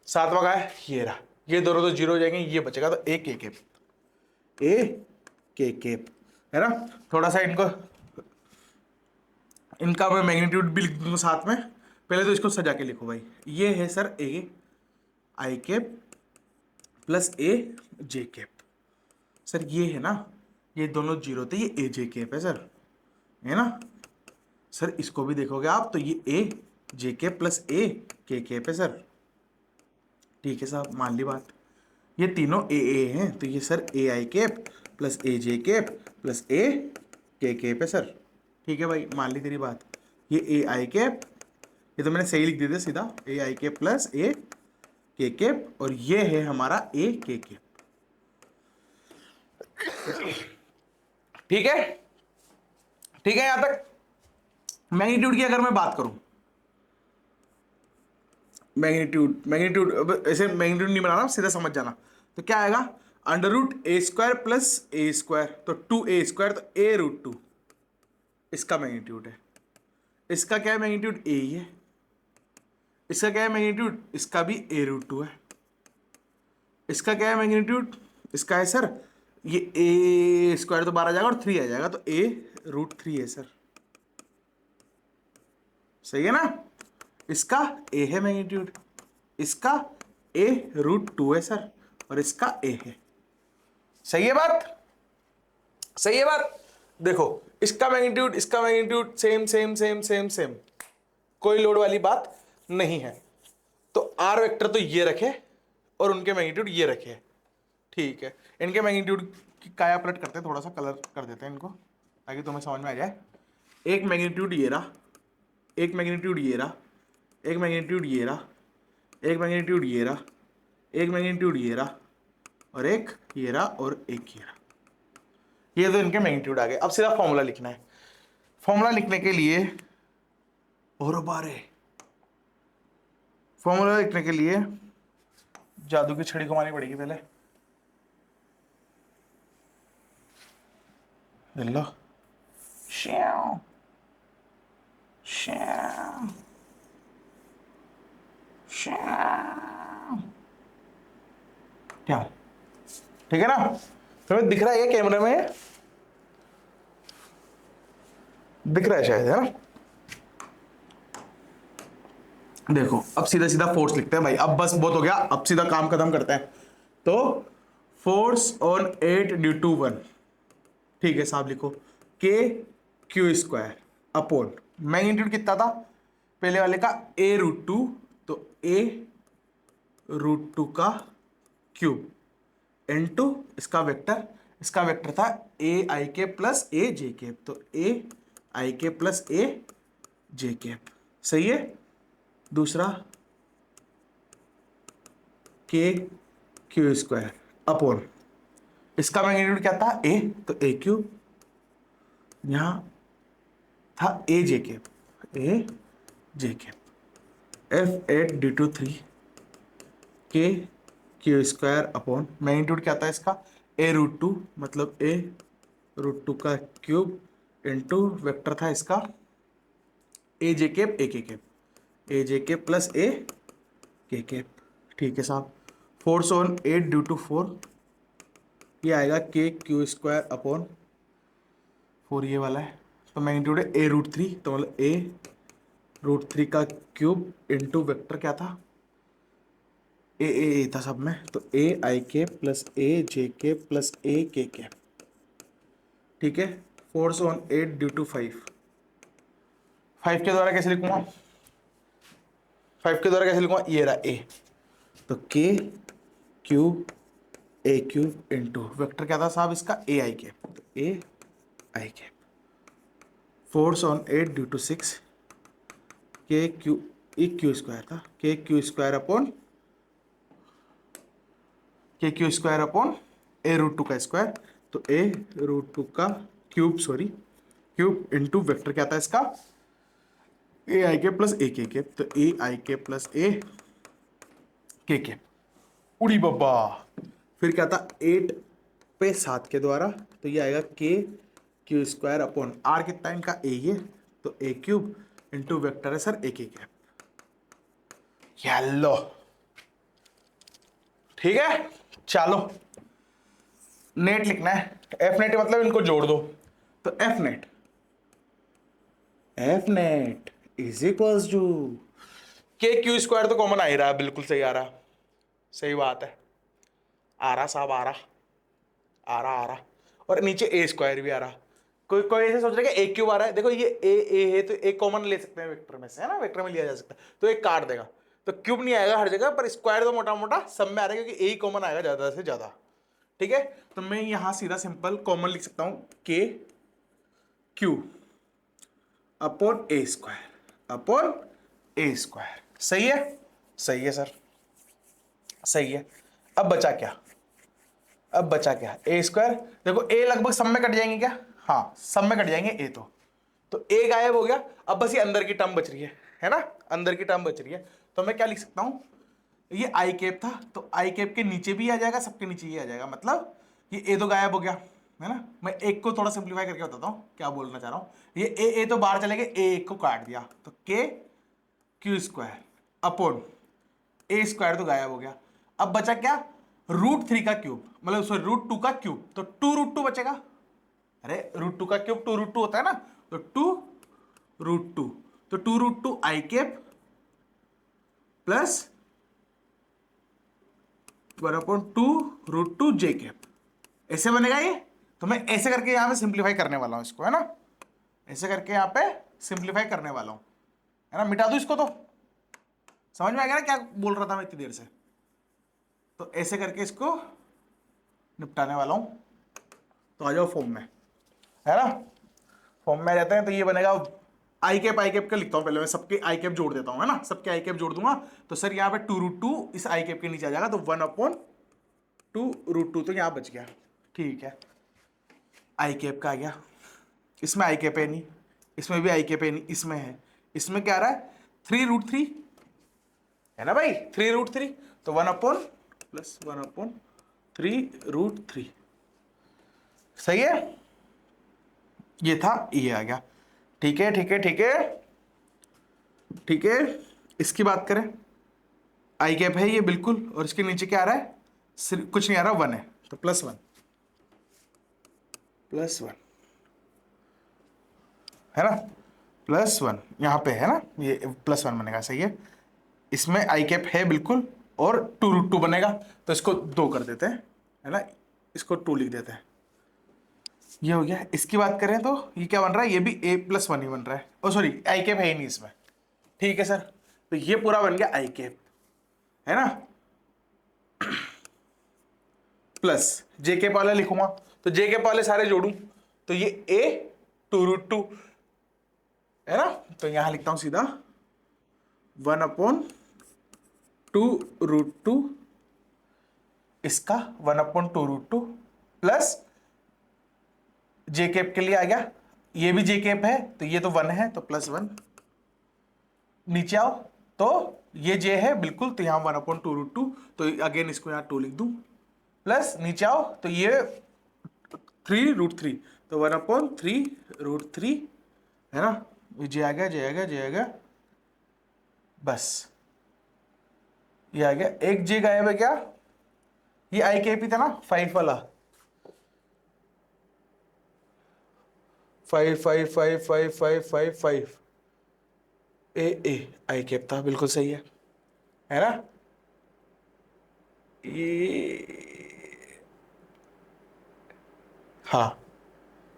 7वां का है, ये रहा, ये दोनों तो 0 हो जाएंगे, ये बचेगा, तो ए के, है ना। थोड़ा सा इनका मैं मैग्नीट्यूड भी लिख दूंगा साथ में। पहले तो इसको सजा के लिखो भाई, ये है sir A I cap plus A J cap. Sir ये है ना, ये दोनों 0 थे, ये ए जे कैप है सर, है ना। सर इसको भी देखोगे आप तो ये ए जे कैप प्लस ए के कैप है सर। ठीक है साहब, मान ली बात। ये तीनों ए हैं, तो ये sir A I cap plus A J cap plus ए के कैप है सर। ठीक है भाई, मान ली तेरी बात। ये ए आई कैप, ये तो मैंने सही लिख दिया था सीधा, ए आई कैप प्लस ए के कैप, और ये है हमारा ए के कैप। ठीक है, ठीक है यहां तक। मैग्नीट्यूड की अगर मैं बात करूं, मैग्नीट्यूड ऐसे मैग्नीट्यूड नहीं बनाना, सीधा समझ जाना। तो क्या आएगा, अंडर रूट ए स्क्वायर प्लस ए स्क्वायर, तो 2a², तो ए रूट 2 इसका मैग्नीट्यूड है। इसका क्या है मैग्नीट्यूड, ए ही है। इसका क्या है मैग्नीट्यूड, इसका भी ए रूट 2 है। इसका क्या है मैग्नीट्यूड, इसका है सर ये ए स्क्वायर तो 12 आ जाएगा और 3 आ जाएगा, तो ए रूट 3 है सर। सही है ना। इसका ए है मैग्नीट्यूड, इसका ए रूट 2 है सर, और इसका ए है। सही है बात, सही है बात। देखो इसका magnitude same same same same same, कोई लोड वाली बात नहीं है। तो आर वेक्टर तो ये रखे और उनके मैग्नीट्यूड ये रखे, ठीक है। इनके मैग्नीट्यूड की काया पलट करते हैं, थोड़ा सा कलर कर देते हैं इनको ताकि तुम्हें समझ में आ जाए। एक मैग्नीट्यूड ये रहा, एक मैग्नीट्यूड ये रहा, एक मैग्नीट्यूड ये रहा, एक मैग्नीट्यूड ये रहा, एक मैग्नीट्यूड ये रहा, और एक ये रहा, और एक ये रहा। ये तो इनके मैग्नीट्यूड आ गए। अब सीधा फॉर्मूला लिखना है। फॉर्मूला लिखने के लिए और बारे फॉर्मूला लिखने के लिए जादू की छड़ी घुमानी पड़ेगी पहले। ले लो, श्याम श्याम श्याम, क्या ठीक है ना। तुम्हें दिख रहा है कैमरे में, दिख रहा है शायद, है ना। देखो अब सीधा सीधा फोर्स लिखते हैं भाई, अब बस बहुत हो गया, अब सीधा काम खत्म करते हैं। तो फोर्स ऑन 8 ड्यू टू 1, ठीक है साहब, लिखो के क्यू स्क्वायर अपॉन मैग्नीट्यूड कितना था पहले वाले का, ए रूट 2, तो ए रूट 2 का क्यूब इनटू इसका वेक्टर था ए आई के प्लस ए जे कैप, तो ए आई के प्लस ए जे कैप। सही है। दूसरा के क्यू स्क्वायर अपॉन इसका मैग्नीट्यूड क्या था ए, तो ए क्यूब, यहां था A J cap, A J cap, F8 due to 3 K Q square upon magnitude क्या था इसका, ए रूट 2, मतलब ए रूट 2 का क्यूब इंटू वेक्टर था इसका ए जे कैप ए के cap, A J cap plus ए के कैप। ठीक है साहब। फोर्स ऑन 8 ड्यू टू 4, ये आएगा के क्यू स्क्वायर अपॉन 4, ये वाला है, तो मैग्नीट्यूड है ए रूट 3, तो मतलब ए रूट 3 का क्यूब इंटू वेक्टर क्या था ए था सब में, तो ए आई के प्लस ए जे के प्लस ए के कैप। ठीक है। फोर्स ऑन 8 ड्यू टू 5, 5 के द्वारा कैसे लिखूंगा, 5 के द्वारा कैसे लिखूंगा, ये रहा ए, तो K Q A cube into vector क्या था साहब इसका ए आई कैप, तो A I cap. Force on 8 due to 6, K Q A Q square था, K Q square upon K Q square upon A root 2 का square, तो ए root 2 का cube, cube into vector क्या था इसका A आई के plus ए के कैप, तो ए आई के प्लस ए के कैप। उड़ी बब्बा। फिर क्या था 8 पे 7 के द्वारा, तो ये आएगा के क्यू स्क्वायर अपॉन आर कितना इनका ए, ये तो ए क्यूब इंटू वेक्टर है सर ए के कैप। येलो। ठीक है। चलो नेट लिखना है, एफ नेट मतलब इनको जोड़ दो, तो F net is equals to K Q square, तो कॉमन आ ही रहा है, बिल्कुल सही आ रहा, सही बात है, आ रहा साहब, आ रहा, और नीचे ए स्क्वायर भी आ रहा। कोई ऐसे सोच रहा है कि ए क्यूब आ रहा है, देखो ये ए है तो ए कॉमन ले सकते हैं वेक्टर में से, है ना, वेक्टर में लिया जा सकता है, तो एक काट देगा, तो क्यूब नहीं आएगा हर जगह, पर स्क्वायर तो मोटा मोटा सब में आ रहा है, क्योंकि ए कॉमन आएगा ज्यादा से ज्यादा। ठीक है। तो मैं यहां सीधा सिंपल कॉमन लिख सकता हूं के क्यू अपॉन ए स्क्वायर अपॉन ए स्क्वायर। सही है, सही है सर, सही है। अब बचा क्या, अब बचा क्या, ए स्क्वायर। देखो ए लगभग सब में कट जाएंगे क्या, हाँ सब में कट जाएंगे ए, तो ए गायब हो गया। अब बस ये अंदर की टर्म बच रही है ना, अंदर की टर्म बच रही है। तो मैं क्या लिख सकता हूं, ये आई कैप था तो आई कैप के नीचे भी आ जाएगा, सबके नीचे ही आ जाएगा, मतलब ये ए तो गायब हो गया है ना। मैं एक को थोड़ा सिंप्लीफाई करके बताता हूं क्या बोलना चाह रहा हूं। ये ए तो बाहर चले गए, ए एक को काट दिया तो के क्यू स्क्वायर अपॉन ए स्क्वायर तो गायब हो गया। अब बचा क्या, √3 का क्यूब, मतलब सॉरी √2 का क्यूब, तो 2√2 बचेगा। अरे √2 का क्यूब 2√2 होता है ना, तो 2√2, तो 2√2 आई कैप प्लस 1/2 जे कैप, ऐसे बनेगा ये। तो मैं ऐसे करके यहां पे सिंप्लीफाई करने वाला हूं इसको, है ना, ऐसे करके यहां पे सिंप्लीफाई करने वाला हूं, है ना। मिटा दूं इसको, तो समझ में आ गया ना क्या बोल रहा था मैं इतनी देर से। तो ऐसे करके इसको निपटाने वाला हूं। तो आ जाओ फॉर्म में, है ना, फॉर्म में आ जाते हैं। तो ये बनेगा आई कैप का लिखता हूं पहले मैं, सबके आई कैप जोड़ देता हूं, है ना, सबके आई कैप जोड़ दूंगा। तो सर यहाँ पे 2√2 इस आई कैप के नीचे आ जाएगा, तो 1/2√2, तो यहाँ बच गया। ठीक है, आई कैप का आ गया, इसमें आई कैप है नहीं, इसमें भी आई कैप है नहीं, इसमें है, इसमें क्या आ रहा है 3√3, है ना भाई 3√3, तो 1/3√3, सही है। ये था, ये आ गया। ठीक है ठीक है ठीक है ठीक है। इसकी बात करें, आई कैप है ये बिल्कुल, और इसके नीचे क्या आ रहा है, कुछ नहीं आ रहा, 1 है, तो +1 है ना, +1 यहां पे है ना, ये +1 बनेगा, सही है। इसमें आई कैप है बिल्कुल, और 2√2 बनेगा, तो इसको 2 कर देते हैं, है ना, इसको 2 लिख देते हैं, ये हो गया। इसकी बात करें तो ये क्या बन रहा है, ये भी a+1 ही बन रहा है, ओ सॉरी आई कैप है ही नहीं इसमें। ठीक है सर, तो ये पूरा बन गया आई कैप, है ना, प्लस जे कैप वाले लिखूंगा, तो जे कैप वाले सारे जोड़ूं, तो ये a 2√2 है ना, तो यहां लिखता हूं सीधा 1/2√2, इसका 1/2√2 प्लस जे कैप के लिए आ गया, ये भी जे कैप है तो ये तो 1 है, तो +1, नीचे आओ तो ये जे है बिल्कुल, तो यहां 1/2√2, तो अगेन इसको यहां 2 लिख दूं, प्लस नीचे आओ तो ये 3√3, तो 1/3√3, है ना, जे आ गया, जे आ गया, जे आ गया, बस ये आ गया। एक जे गायब है क्या, ये आई कैप ही था ना 5 वाला, 5 ए आई कैप था, बिल्कुल सही है ना। ये हाँ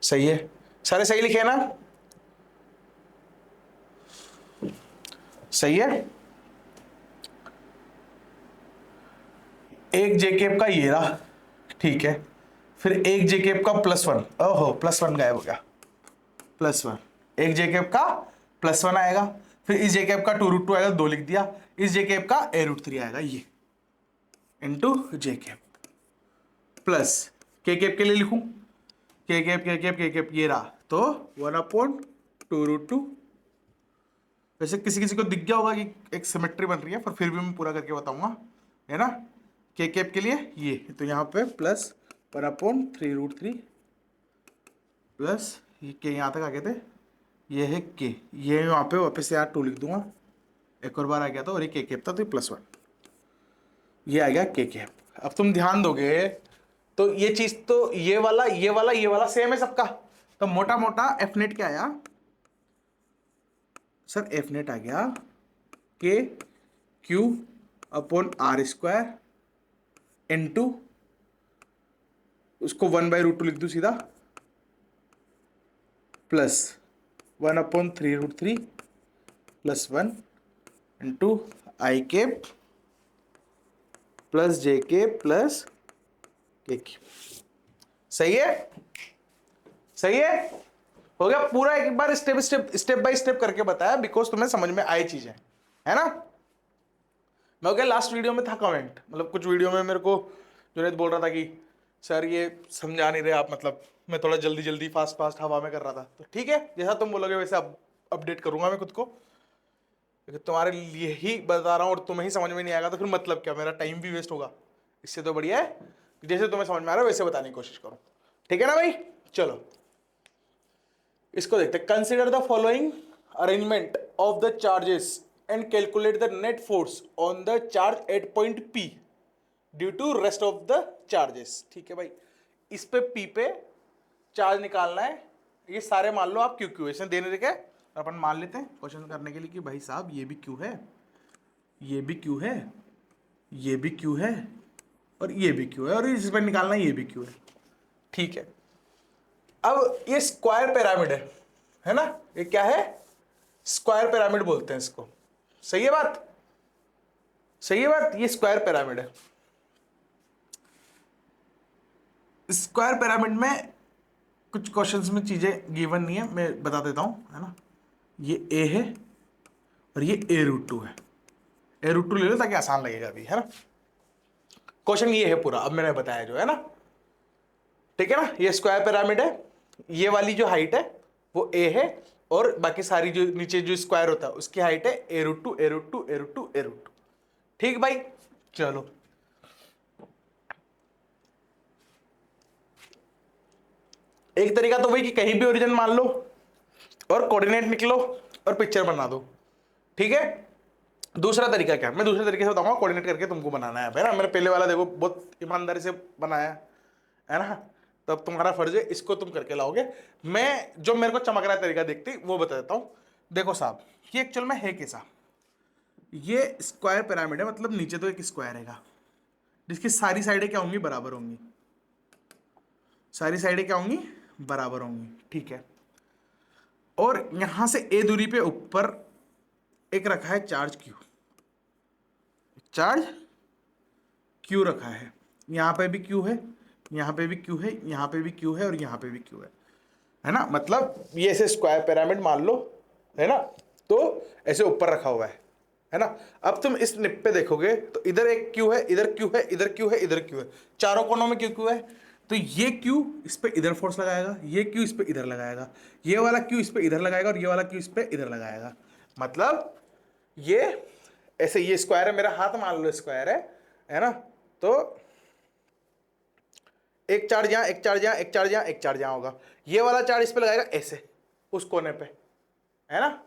सही है, सारे सही लिखे हैं ना, सही है। एक जे कैप का ये रहा, ठीक है, फिर एक जे कैप का +1, ओहो +1 गायब हो गया, +1, एक जे कैप का +1 आएगा, फिर इस जे कैप का 2√2 आएगा, 2 लिख दिया, इस जे कैप का a√3 आएगा, ये इंटू जे कैप, प्लस के कैप के लिए लिखूं, के कैप ये रहा, तो 1/2√2। वैसे किसी किसी को दिख गया होगा कि एक सिमेट्री बन रही है, पर फिर भी मैं पूरा करके बताऊंगा, है ना। के कैप के लिए ये, तो यहाँ पे +1/3√3 प्लस ये के यहाँ तक आ गए थे, ये है के, ये यहाँ पे वापस यहाँ 2 लिख दूंगा, एक और बार आ गया था, और ये के कैप था, तो ये +1, ये आ गया के कैप। अब तुम ध्यान दोगे तो ये चीज तो ये वाला सेम है सबका, तो मोटा मोटा एफ नेट क्या आया सर, एफ नेट आ गया के क्यू अपॉन r² इनटू, उसको 1/√2 लिख दूं सीधा, प्लस 1/3√3 +1 इंटू आई कैप प्लस जे कैप प्लस के कैप। सही है, सही है, हो गया पूरा, एक बार स्टेप बाय स्टेप करके बताया, बिकॉज तुम्हें समझ में आई चीजें, है ना। मैं हो गया लास्ट वीडियो में था कमेंट, मतलब कुछ वीडियो में मेरे को जुनैद बोल रहा था कि सर ये समझा नहीं रहे आप, मतलब मैं थोड़ा जल्दी जल्दी फास्ट फास्ट हवा में कर रहा था। तो ठीक है, जैसा तुम बोलोगे वैसे अपडेट करूंगा मैं खुद को, क्योंकि तुम्हारे लिए ही बता रहा हूँ और तुम्हें ही समझ में नहीं आएगा तो फिर मतलब क्या, मेरा टाइम भी वेस्ट होगा। इससे तो बढ़िया है कि जैसे तुम्हें समझ में आ रहा है वैसे बताने की कोशिश करो, ठीक है ना भाई। चलो इसको देखते हैं। Consider the following arrangement of the charges and calculate the net force on the charge at point P due to rest of the charges. ठीक है भाई, इस पे P पे चार्ज निकालना है। ये सारे मान लो आप क्यू क्यू ऐसे देने देखे, अपन मान लेते हैं क्वेश्चन करने के लिए कि भाई साहब ये भी क्यू है, ये भी क्यू है, ये भी क्यू है और ये भी क्यू है, और इस पर निकालना है ये भी क्यू है। ठीक है, अब ये स्क्वायर पिरामिड है ना, ये क्या है, स्क्वायर पिरामिड बोलते हैं इसको। सही है बात, सही है बात, ये स्क्वायर पिरामिड है। स्क्वायर पिरामिड में कुछ क्वेश्चंस में चीजें गिवन नहीं है, मैं बता देता हूं, है ना। ये ए है और ये a√2 है। a√2 ले लो ताकि आसान लगेगा अभी, है ना। क्वेश्चन ये है पूरा, अब मैंने बताया जो है ना, ठीक है ना। ये स्क्वायर पिरामिड है, ये वाली जो हाइट है वो a है, और बाकी सारी जो नीचे जो स्क्वायर होता है उसकी हाइट है a√2 a√2 a√2 a√2। ठीक भाई, चलो एक तरीका तो वही कि कहीं भी ओरिजिन मान लो और कोऑर्डिनेट निकलो और पिक्चर बना दो, ठीक है। दूसरा तरीका क्या, मैं दूसरे तरीके से बताऊंगा, कोऑर्डिनेट करके तुमको बनाना है ना। मेरे पहले वाला देखो बहुत ईमानदारी से बनाया है ना, तब तुम्हारा फर्ज है इसको तुम करके लाओगे। मैं जो मेरे को चमक रहा है तरीका देखती वो बता देता हूं। देखो साहब, ये एक्चुअल में है कैसा, ये स्क्वायर पिरामिड है, मतलब नीचे तो एक स्क्वायर रहेगा जिसकी सारी साइडें क्या होंगी, बराबर होंगी। सारी साइडें क्या होंगी, बराबर होंगी, ठीक है। और यहां से ए दूरी पे ऊपर एक रखा है चार्ज क्यू, चार्ज क्यू रखा है। यहां पे भी क्यू है, यहां पे भी क्यू है, यहां पे भी क्यू है और यहां पे भी क्यू है ना। मतलब ये ऐसे स्क्वायर पिरामिड मान लो, है ना, तो ऐसे ऊपर रखा हुआ है ना। अब तुम इस निप पे देखोगे तो इधर एक क्यू है, इधर क्यू है, इधर क्यू है, इधर क्यू है, चारों कोनों में क्यू क्यू है। तो ये क्यू इस पे इधर फोर्स लगाएगा, ये क्यू इस पे इधर लगाएगा, ये वाला क्यू इस पे इधर लगाएगा और ये वाला क्यू इस पे इधर लगाएगा। मतलब ये ऐसे, ये स्क्वायर है, मेरा हाथ मान लो स्क्वायर है ना। तो एक चार्ज यहां, एक चार्ज यहां, एक चार्ज यहां, एक चार्ज यहां होगा। ये वाला चार्ज इस पे लगाएगा ऐसे उस कोने पे, है ना।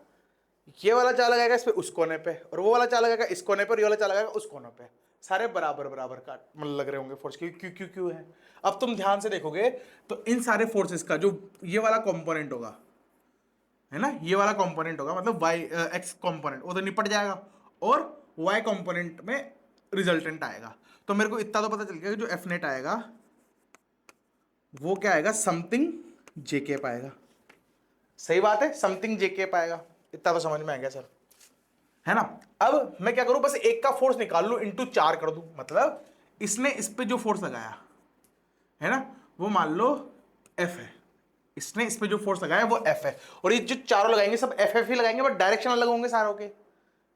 ये वाला चार्ज लगाएगा इस पे उस कोने पे, और वो वाला चार्ज लगाएगा इस कोने पर, ये वाला चार्ज लगाएगा उस कोने पे। सारे बराबर बराबर का मतलब लग रहे होंगे फोर्स, क्यों क्यों क्यों क्यों है। अब तुम ध्यान से देखोगे तो इन सारे फोर्सेस का जो ये वाला कंपोनेंट होगा, है ना, ये वाला कंपोनेंट होगा, मतलब वाई एक्स कंपोनेंट वो तो निपट जाएगा और वाई कंपोनेंट में रिजल्टेंट आएगा। तो मेरे को इतना तो पता चल गया कि जो एफ नेट आएगा वो क्या आएगा, समथिंग जे कैप आएगा। सही बात है, समथिंग जे कैप आएगा, इतना तो समझ में आ गया सर, है ना। अब मैं क्या करूं, बस एक का फोर्स निकाल लूं, इंटू 4 कर दूं। मतलब इसने इस पे जो फोर्स लगाया है ना, वो मान लो एफ है, इसने इस पे जो फोर्स लगाया वो एफ है, और ये जो चारों लगाएंगे सब एफ एफ ही लगाएंगे, बट डायरेक्शन अलग होंगे सारों के,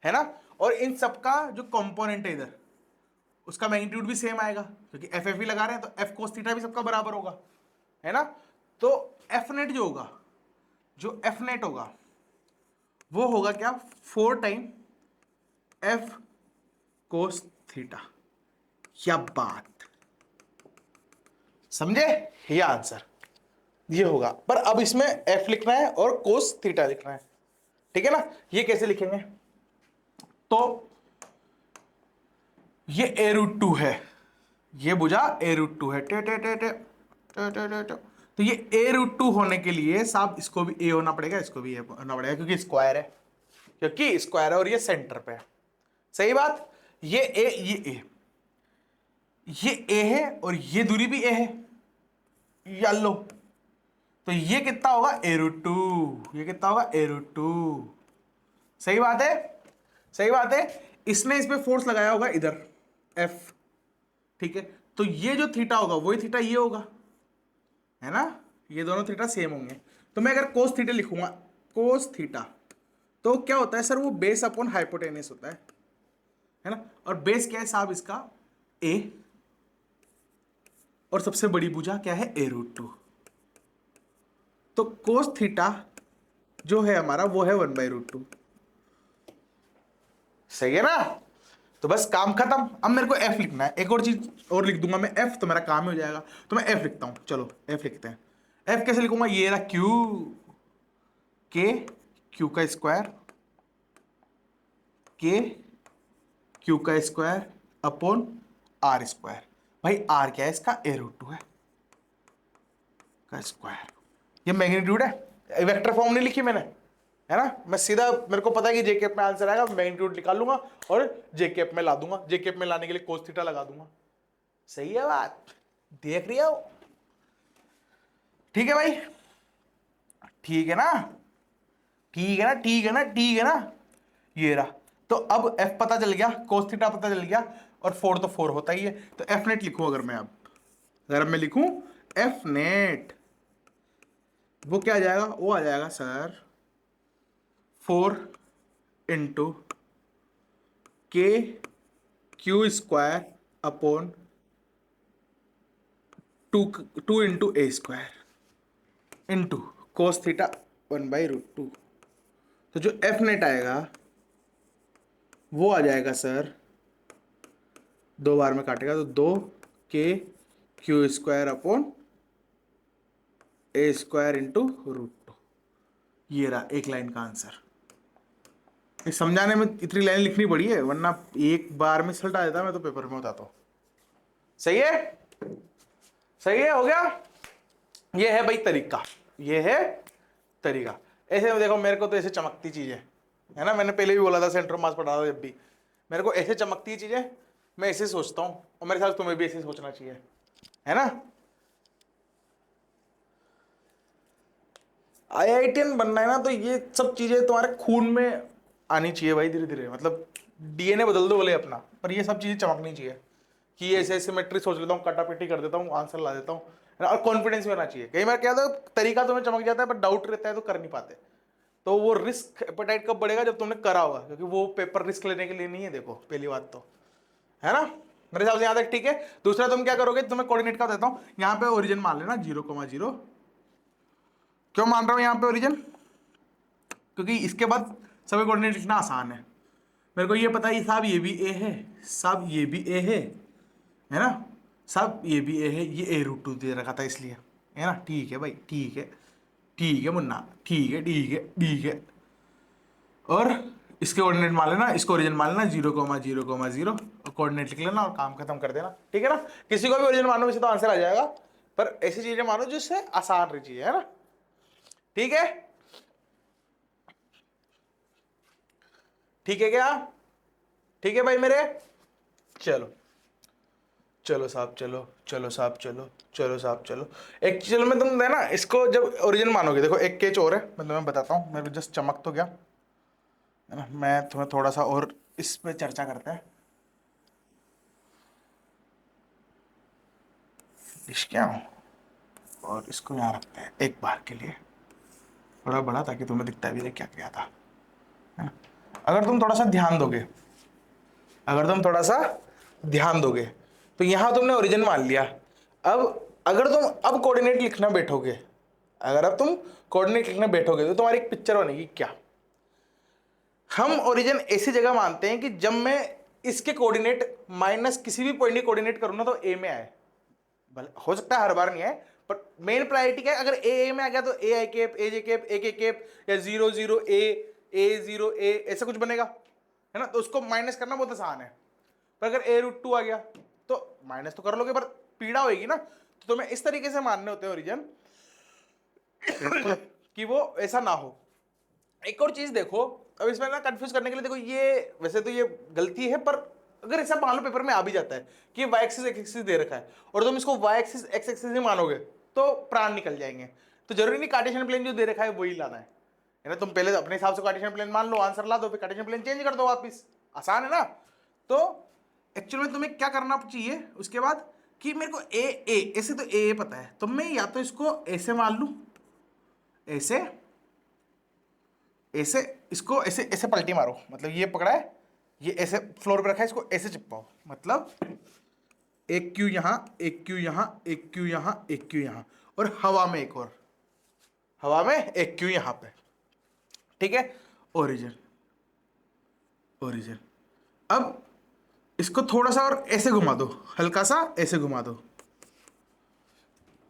है ना। और इन सबका जो कंपोनेंट है इधर, उसका मैग्नीट्यूड भी सेम आएगा, क्योंकि एफ एफ ही लगा रहे हैं, तो एफ कोस थीटा भी सबका बराबर होगा, है ना। तो एफ नेट जो होगा, जो एफ नेट होगा वो होगा क्या, 4 टाइम एफ कोस थीटा। क्या बात, समझे, ये आंसर ये होगा। पर अब इसमें एफ लिखना है और कोस थीटा लिखना है, ठीक है ना। ये कैसे लिखेंगे, तो ये a√2 है, ये भुजा a√2 है, टे टे टे टे टे टे टे टे। तो ये a√2 होने के लिए साहब इसको भी a होना पड़ेगा, इसको भी a होना पड़ेगा, क्योंकि स्क्वायर है, क्योंकि स्क्वायर है और ये सेंटर पे है। सही बात, ये a है और ये दूरी भी a है, लो। तो ये कितना होगा, a√2, ये कितना होगा, a√2। सही बात है, सही बात है। इसने इस पे फोर्स लगाया होगा इधर F, ठीक है। तो ये जो थीटा होगा वही थीटा ये होगा, है ना, ये दोनों थीटा सेम होंगे। तो मैं अगर कोस थीटा लिखूंगा, कोस थीटा, तो क्या होता है सर, वो बेस अपॉन हाइपोटेनस होता है ना। और बेस क्या है साहब इसका, ए, और सबसे बड़ी भुजा क्या है, a√2। तो कोस थीटा जो है हमारा वो है 1/√2। सही है ना। तो बस काम खत्म। अब मेरे को एफ लिखना है, एक और चीज और लिख दूंगा मैं एफ, तो मेरा काम ही हो जाएगा। तो मैं एफ लिखता हूं, चलो एफ लिखते हैं। एफ कैसे लिखूंगा, ये रहा क्यू, के क्यू का स्क्वायर, के क्यू का स्क्वायर अपॉन आर स्क्वायर। भाई आर क्या है इसका, a√2 है का स्क्वायर। ये मैग्नीट्यूड है, वेक्टर फॉर्म नहीं लिखी मैंने, है ना। मैं सीधा, मेरे को पता है कि जेकेप में आंसर आएगा, मैग्नीट्यूड निकाल लूंगा और जेकेप में ला दूंगा। जेकेप में लाने के लिए कोस थीटा लगा दूंगा। सही है बात, देख रही हो। ठीक है भाई, ठीक है ना, ठीक है ना, ठीक है ना, ठीक है ना। ये रहा। तो अब एफ पता चल गया, कोस थीटा पता चल गया, और 4 तो 4 होता ही है। तो एफ नेट लिखूं अगर मैं, अब अगर मैं लिखूं एफ नेट, वो क्या आ जाएगा, वो आ जाएगा सर 4 इंटू के क्यू स्क्वायर अपॉन 2 इंटू ए स्क्वायर इंटू कोस थीटा 1/√2। तो जो एफ नेट आएगा वो आ जाएगा सर, 2 बार में काटेगा तो 2 k² अपॉन a² इंटू √2। ये रहा एक लाइन का आंसर। इस समझाने में इतनी लाइन लिखनी पड़ी है, वरना एक बार में सल्टा देता मैं तो पेपर में होता तो। सही है, सही है, हो गया। ये है भाई तरीका, ये है तरीका। ऐसे में देखो, मेरे को तो ऐसे चमकती चीजें है ना, मैंने पहले भी बोला था सेंटर मास पढ़ा था जब भी, मेरे को ऐसे चमकती चीजें मैं ऐसे सोचता हूँ, और मेरे साथ तुम्हें भी ऐसे सोचना चाहिए, है ना। IITian बनना है ना, तो ये सब चीजें तुम्हारे खून में आनी चाहिए भाई, धीरे धीरे। मतलब DNA बदल दो बोले अपना, पर ये सब चीजें चमकनी चाहिए कि ऐसे सिमेट्री सोच लेता हूँ, कटापिटी कर देता हूँ, आंसर ला देता हूँ, और कॉन्फिडेंस भी होना चाहिए। कई बार क्या होता है, तरीका तुम्हें चमक जाता है पर डाउट रहता है तो कर नहीं पाते। तो वो रिस्क एपेटाइट कब बढ़ेगा, जब तुमने करा होगा, क्योंकि वो पेपर रिस्क लेने के लिए नहीं है। देखो पहली बात तो, है ना, मेरे हिसाब से यहाँ तक ठीक है। दूसरा तुम क्या करोगे, तुम्हें कोऑर्डिनेट का देता हूँ, यहाँ पे ओरिजिन मान लेना 0,0। क्यों मान रहा हूँ यहाँ पे ओरिजिन, क्योंकि इसके बाद सभी कोऑर्डिनेट लिखना आसान है। मेरे को ये पता है साहब ये भी ए है, साहब ये भी ए है ना, साहब ये भी ए है, ये a√2 दे रखा था इसलिए, है ना। ठीक है भाई, ठीक है, ठीक है मुन्ना, ठीक है, ठीक है, ठीक है। और इसके कोऑर्डिनेट मान लेना, इसको ओरिजिन मान लेना 0,0,0, और कोऑर्डिनेट लिख लेना और काम खत्म कर देना। ठीक है ना, किसी को भी ओरिजिन मानो वैसे तो आंसर आ जाएगा, पर ऐसी चीजें मानो जिससे आसान रही चीज, है ना। ठीक है, ठीक है क्या, ठीक है भाई मेरे। चलो चलो साहब, चलो चलो साहब, चलो चलो साहब, चलो एक चलो, मैं तुम है ना इसको जब ओरिजिन मानोगे, देखो एक केच और है, मैं तुम्हें बताता हूँ। मेरे को जस्ट चमक तो गया, है ना। मैं तुम्हें थोड़ा सा और इस पे चर्चा करते हैं। क्या हूँ, और इसको यहाँ रखते हैं एक बार के लिए, थोड़ा बड़ा, ताकि तुम्हें दिखता भी रहे क्या क्या था, है ना। अगर तुम थोड़ा सा ध्यान दोगे, अगर तुम थोड़ा सा ध्यान दोगे, तो यहां तुमने ओरिजिन मान लिया। अब अगर तुम अब कोऑर्डिनेट लिखना बैठोगे, अगर अब तुम कोऑर्डिनेट लिखने बैठोगे तो तुम्हारी एक पिक्चर बनेगी। क्या, हम ओरिजिन ऐसी जगह मानते हैं कि जब मैं इसके कोऑर्डिनेट माइनस किसी भी पॉइंट के कोऑर्डिनेट करूँ ना, तो ए में आए। भले हो सकता है हर बार नहीं आए, पर मेन प्रायोरिटी क्या है, अगर ए में आ गया तो A I cap, A J cap, ए के कैप, या 0,0 ए 0 ए, ऐसा कुछ बनेगा, है ना। तो उसको माइनस करना बहुत आसान है। पर अगर a√2 आ गया तो माइनस तो कर लोगे, पर पीड़ा होगी ना। तो तुम्हें इस तरीके से मानने होते हैं ओरिजिन कि वो ऐसा ना हो। एक और चीज देखो, अब इसमें ना कंफ्यूज करने के लिए, देखो ये वैसे तो ये गलती है, पर अगर ऐसा मान लो पेपर में आ भी जाता है कि y एक्सिस x एक्सिस दे रखा है, और तुम इसको y एक्सिस x एक्सिस ही मानोगे, तो प्राण निकल जाएंगे। तो जरूरी नहीं कार्टेशियन प्लेन जो दे रखा है वही लाना है ना। तुम पहले अपने हिसाब से कार्टेशियन प्लेन मान लो, आंसर ला दो, फिर कार्टेशियन प्लेन चेंज कर दो वापिस, आसान है ना। तो एक्चुअल में तुम्हें क्या करना चाहिए उसके बाद, कि मेरे को ए ऐसे तो ए पता है, तो मैं या तो इसको ऐसे मान लूं, ऐसे ऐसे इसको ऐसे ऐसे पलटी मारो, मतलब ये पकड़ा है, ये ऐसे फ्लोर पे रखा है, इसको ऐसे चिपकाओ, मतलब एक क्यू यहां, एक क्यू यहां, एक क्यू यहां, एक क्यू यहां, और हवा में एक और, हवा में एक क्यू यहां पे, ठीक है। Origin, origin. अब इसको थोड़ा सा और ऐसे घुमा दो, हल्का सा ऐसे घुमा दो,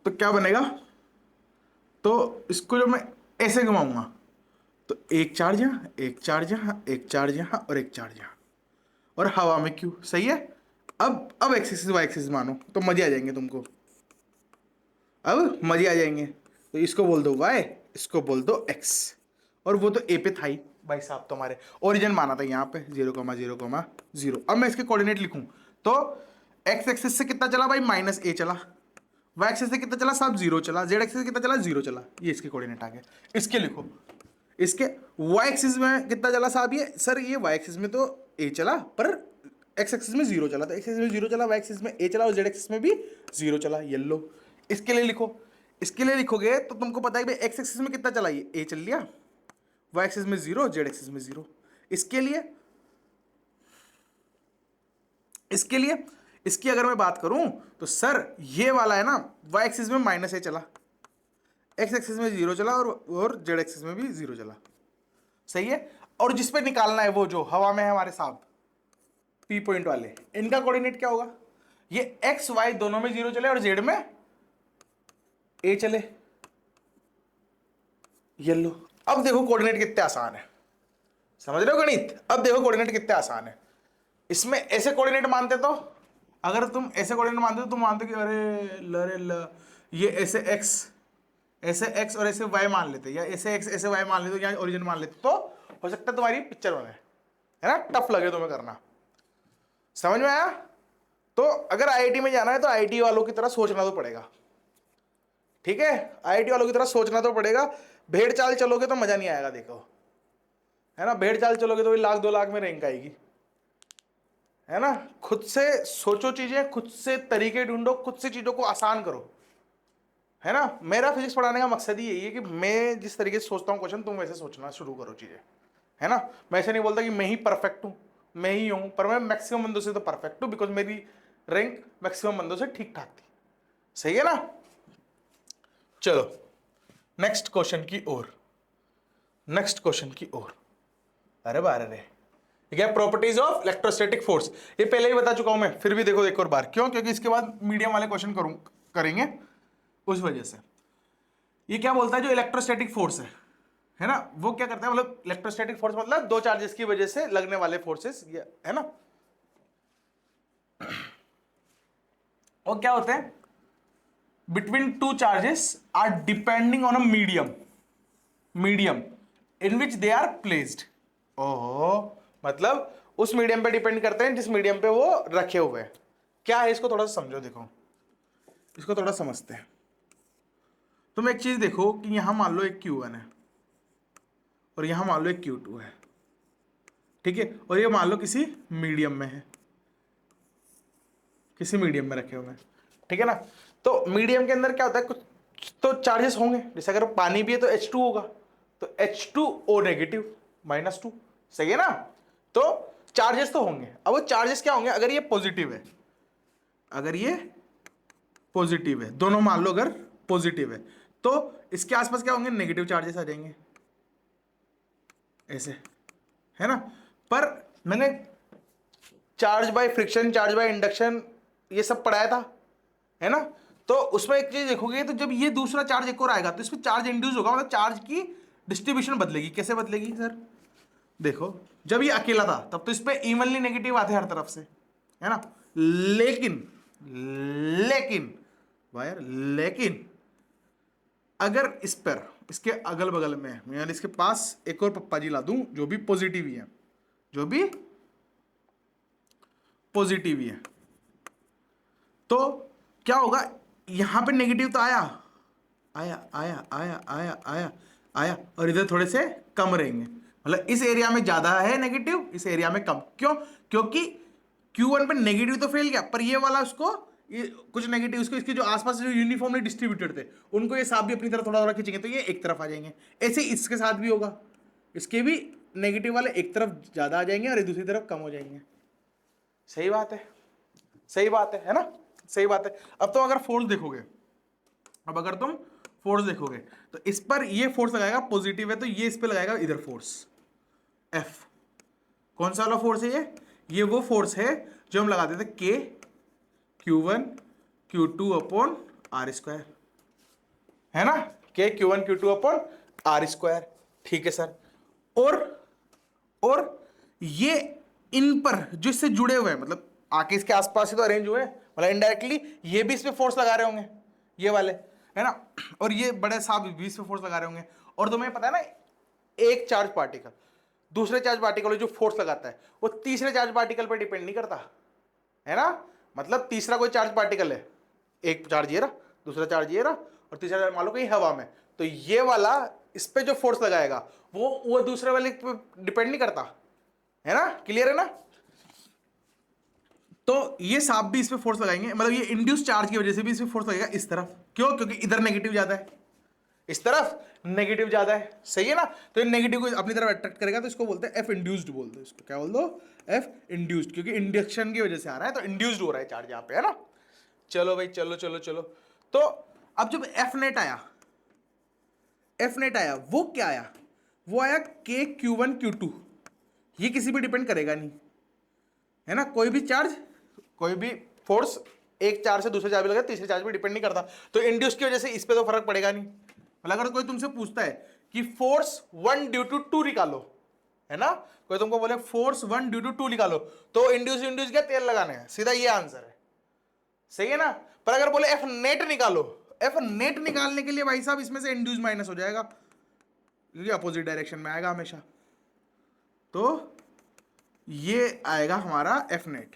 तो क्या बनेगा, तो इसको जो मैं ऐसे घुमाऊंगा तो एक चार्ज यहां, एक चार्ज यहां, एक चार्ज यहां, और एक चार्ज यहां, और हवा में क्यू, सही है। अब एक्सिस वाई एक्सिस मानो तो मजे आ जाएंगे तुमको, अब मजे आ जाएंगे। तो इसको बोल दो वाई, इसको बोल दो एक्स, और वो तो ए पे था ही भाई साहब, तुम्हारे ओरिजिन माना था यहाँ पे 0,0,0। अब मैं इसके कोऑर्डिनेट लिखूं तो एक्स एक्सिस से कितना चला भाई, -a चला, वाई एक्सिस से कितना चला साहब, 0 चला, जेड एक्सिस से कितना चला, 0 चला, ये इसके कोऑर्डिनेट आ गए। इसके लिखो, इसके वाई एक्सिस में कितना चला साहब, ये सर ये वाई एक्सिस में तो a चला, पर एक्स एक्सिस में 0 चला, तो एक्स एक्सिस में 0 चला, वाई एक्सिस में a चला, और जेड एक्सिस में भी 0 चला, ये लो। इसके लिए लिखो, इसके लिए लिखोगे तो तुमको पता है कि एक्स एक्सिस में कितना चला, ये a चल लिया, वाई एक्सिस में 0, जेड एक्सिस में 0। इसके लिए, इसके लिए इसकी अगर मैं बात करूं तो सर ये वाला है ना, वाई एक्सिस में -a चला, एक्स एक्सिस में 0 चला, और जेड एक्सिस में भी 0 चला, सही है। और जिस पे निकालना है वो जो हवा में है हमारे साहब पी पॉइंट वाले, इनका कोऑर्डिनेट क्या होगा, ये एक्स वाई दोनों में 0 चले और जेड में a चले, ये लो। अब देखो कोऑर्डिनेट कितने आसान है, समझ रहे हो गणित, अब देखो कोऑर्डिनेट कितने आसान है। इसमें ऐसे कोऑर्डिनेट मानते तो, अगर तुम ऐसे कोऑर्डिनेट मानते तो तुम मानते कि ये ऐसे x और ऐसे y मान लेते, या ऐसे x ऐसे y मान लेते, या ओरिजिन मान लेते, तो हो सकता है तुम्हारी पिक्चर बने, है ना, टफ लगे तुम्हें करना। समझ में आया। तो अगर आईआईटी में जाना है तो आईआईटी वालों की तरह सोचना तो पड़ेगा, ठीक है, आईआईटी वालों की तरह सोचना तो पड़ेगा। भेड़ चाल चलोगे तो मजा नहीं आएगा, देखो, है ना, भेड़ चाल चलोगे तो 1 लाख 2 लाख में रैंक आएगी, है ना। खुद से सोचो चीजें, खुद से तरीके ढूंढो, खुद से चीजों को आसान करो, है ना। मेरा फिजिक्स पढ़ाने का मकसद ही यही है कि मैं जिस तरीके से सोचता हूँ क्वेश्चन, तुम वैसे सोचना शुरू करो चीजें, है ना। मैं ऐसे नहीं बोलता कि मैं ही परफेक्ट हूँ, मैं ही हूँ, पर मैं मैक्सिमम बंदों से तो परफेक्ट हूँ, बिकॉज मेरी रैंक मैक्सिमम बंदों से ठीक ठाक थी, सही है ना। चलो नेक्स्ट क्वेश्चन की ओर, नेक्स्ट क्वेश्चन की ओर। अरे बारे रे, ठीक है, प्रॉपर्टीज ऑफ इलेक्ट्रोस्टैटिक फोर्स, ये पहले ही बता चुका हूं मैं, फिर भी देखो एक और बार, क्यों, क्योंकि इसके बाद मीडियम वाले क्वेश्चन करेंगे, उस वजह से। ये क्या बोलता है, जो इलेक्ट्रोस्टैटिक फोर्स है ना, वो क्या करता है, मतलब इलेक्ट्रोस्टैटिक फोर्स मतलब दो चार्जेस की वजह से लगने वाले फोर्सेस, ये है ना। वो क्या होते हैं, between two charges are depending on a medium in which they are placed. ओहो, मतलब उस मीडियम पे डिपेंड करते हैं जिस मीडियम पे वो रखे हुए हैं। क्या है, इसको थोड़ा सा समझो, देखो इसको थोड़ा समझते हैं। तुम एक चीज देखो कि यहां मान लो एक Q1 है और यहां मान लो एक Q2 है, ठीक है, और ये मान लो किसी मीडियम में है, किसी मीडियम में रखे हुए हैं, ठीक है ना। तो मीडियम के अंदर क्या होता है, कुछ तो चार्जेस होंगे, जैसे अगर पानी भी है तो H2 होगा, तो H2O नेगेटिव -2, सही है ना। तो चार्जेस तो होंगे। अब वो चार्जेस क्या होंगे, अगर ये पॉजिटिव है, अगर ये पॉजिटिव है, दोनों मान लो अगर पॉजिटिव है, तो इसके आसपास क्या होंगे, नेगेटिव चार्जेस आ जाएंगे, ऐसे, है ना। पर मैंने charge by friction, charge by induction, ये सब पढ़ाया था, है ना। तो उसमें एक चीज देखोगे, तो जब ये दूसरा चार्ज एक और आएगा तो इसमें चार्ज इंड्यूस होगा, मतलब चार्ज की डिस्ट्रीब्यूशन बदलेगी। कैसे बदलेगी सर, देखो जब ये अकेला था तब तो इस पे इवनली नेगेटिव आते हर तरफ से, है ना। लेकिन वायर, लेकिन अगर इस पर, इसके अगल बगल में, यानी इसके पास एक और पप्पा जी ला दूं जो भी पॉजिटिव ही है, जो भी पॉजिटिव ही है, तो क्या होगा, यहां पे नेगेटिव तो आया आया आया आया आया आया आया, और इधर थोड़े से कम रहेंगे, मतलब इस एरिया में ज्यादा है नेगेटिव, इस एरिया में कम। क्यों, क्योंकि Q1 पे नेगेटिव तो फेल गया, पर ये वाला उसको ये कुछ नेगेटिव इसको इसके जो आसपास जो यूनिफॉर्मली डिस्ट्रीब्यूटेड थे उनको ये सांप भी अपनी तरफ थोड़ा थोड़ा खींचेंगे तो ये एक तरफ आ जाएंगे। ऐसे ही इसके साथ भी होगा, इसके भी नेगेटिव वाले एक तरफ ज्यादा आ जाएंगे और दूसरी तरफ कम हो जाएंगे। सही बात है, सही बात है ना, सही बात है। अब तो अगर फोर्स देखोगे, अब अगर तुम फोर्स देखोगे तो इस पर ये फोर्स लगाएगा पॉजिटिव है तो ये इस पे लगाएगा इधर फोर्स एफ। कौन सा वाला फोर्स है ये वो फोर्स है जो हम लगाते थे के Q1 Q2 upon r square, है ना, के Q1 Q2 upon r square. ठीक है सर। और ये इन पर जो इससे जुड़े हुए हैं, मतलब आके इसके आसपास ही तो अरेंज हुए हैं, मतलब इनडायरेक्टली ये भी इस पे फोर्स लगा रहे होंगे ये वाले, है ना, और ये बड़े साहब भी इस पे फोर्स लगा रहे होंगे। और तुम्हें पता है ना, एक चार्ज पार्टिकल दूसरे चार्ज पार्टिकल जो फोर्स लगाता है वो तीसरे चार्ज पार्टिकल पर डिपेंड नहीं करता, है ना। मतलब तीसरा कोई चार्ज पार्टिकल है, एक चार्ज ये रहा, दूसरा चार्ज ये रहा, और तीसरा चार्ज मान लो कहीं हवा में, तो ये वाला इस पे जो फोर्स लगाएगा वो दूसरे वाले पे डिपेंड नहीं करता, है ना। क्लियर है ना। तो ये सांप भी इस पे फोर्स लगाएंगे, मतलब ये इंड्यूस चार्ज की वजह से भी इस पे फोर्स लगेगा इस तरफ। क्यों? क्योंकि इधर नेगेटिव ज्यादा है, इस तरफ नेगेटिव ज्यादा है, सही है ना। तो ये नेगेटिव को अपनी तरफ अट्रैक्ट करेगा, तो इसको बोलते हैं एफ इंड्यूस्ड बोलते हैं। इसको क्या बोल दो? एफ इंड्यूस्ड, क्योंकि इंडक्शन की वजह से आ रहा है तो इंड्यूस्ड हो रहा है चार्ज यहाँ पे, है ना। चलो भाई, चलो चलो चलो। तो अब जब एफ नेट आया, एफ नेट आया वो क्या आया? वो आया के Q1 Q2। ये किसी पे डिपेंड करेगा नहीं, है ना। कोई भी चार्ज, कोई भी फोर्स एक चार्ज से दूसरे चार्ज पे लगा, तीसरे चार्ज पे डिपेंड नहीं करता, तो इंड्यूस की वजह से इस पे तो फर्क पड़ेगा नहीं। मतलब अगर कोई तुमसे पूछता है कि फोर्स 1 ड्यू टू 2 निकालो, है ना, कोई तुमको बोले फोर्स 1 ड्यू टू 2 निकालो, तो इंड्यूस इंड्यूस क्या तेल लगाने हैं, सीधा ये आंसर है, सही है ना। पर अगर बोले एफ नेट निकालो, एफ नेट निकालने के लिए भाई साहब इसमें से इंड्यूस माइनस हो जाएगा, क्योंकि अपोजिट डायरेक्शन में आएगा हमेशा। तो ये आएगा हमारा एफ नेट।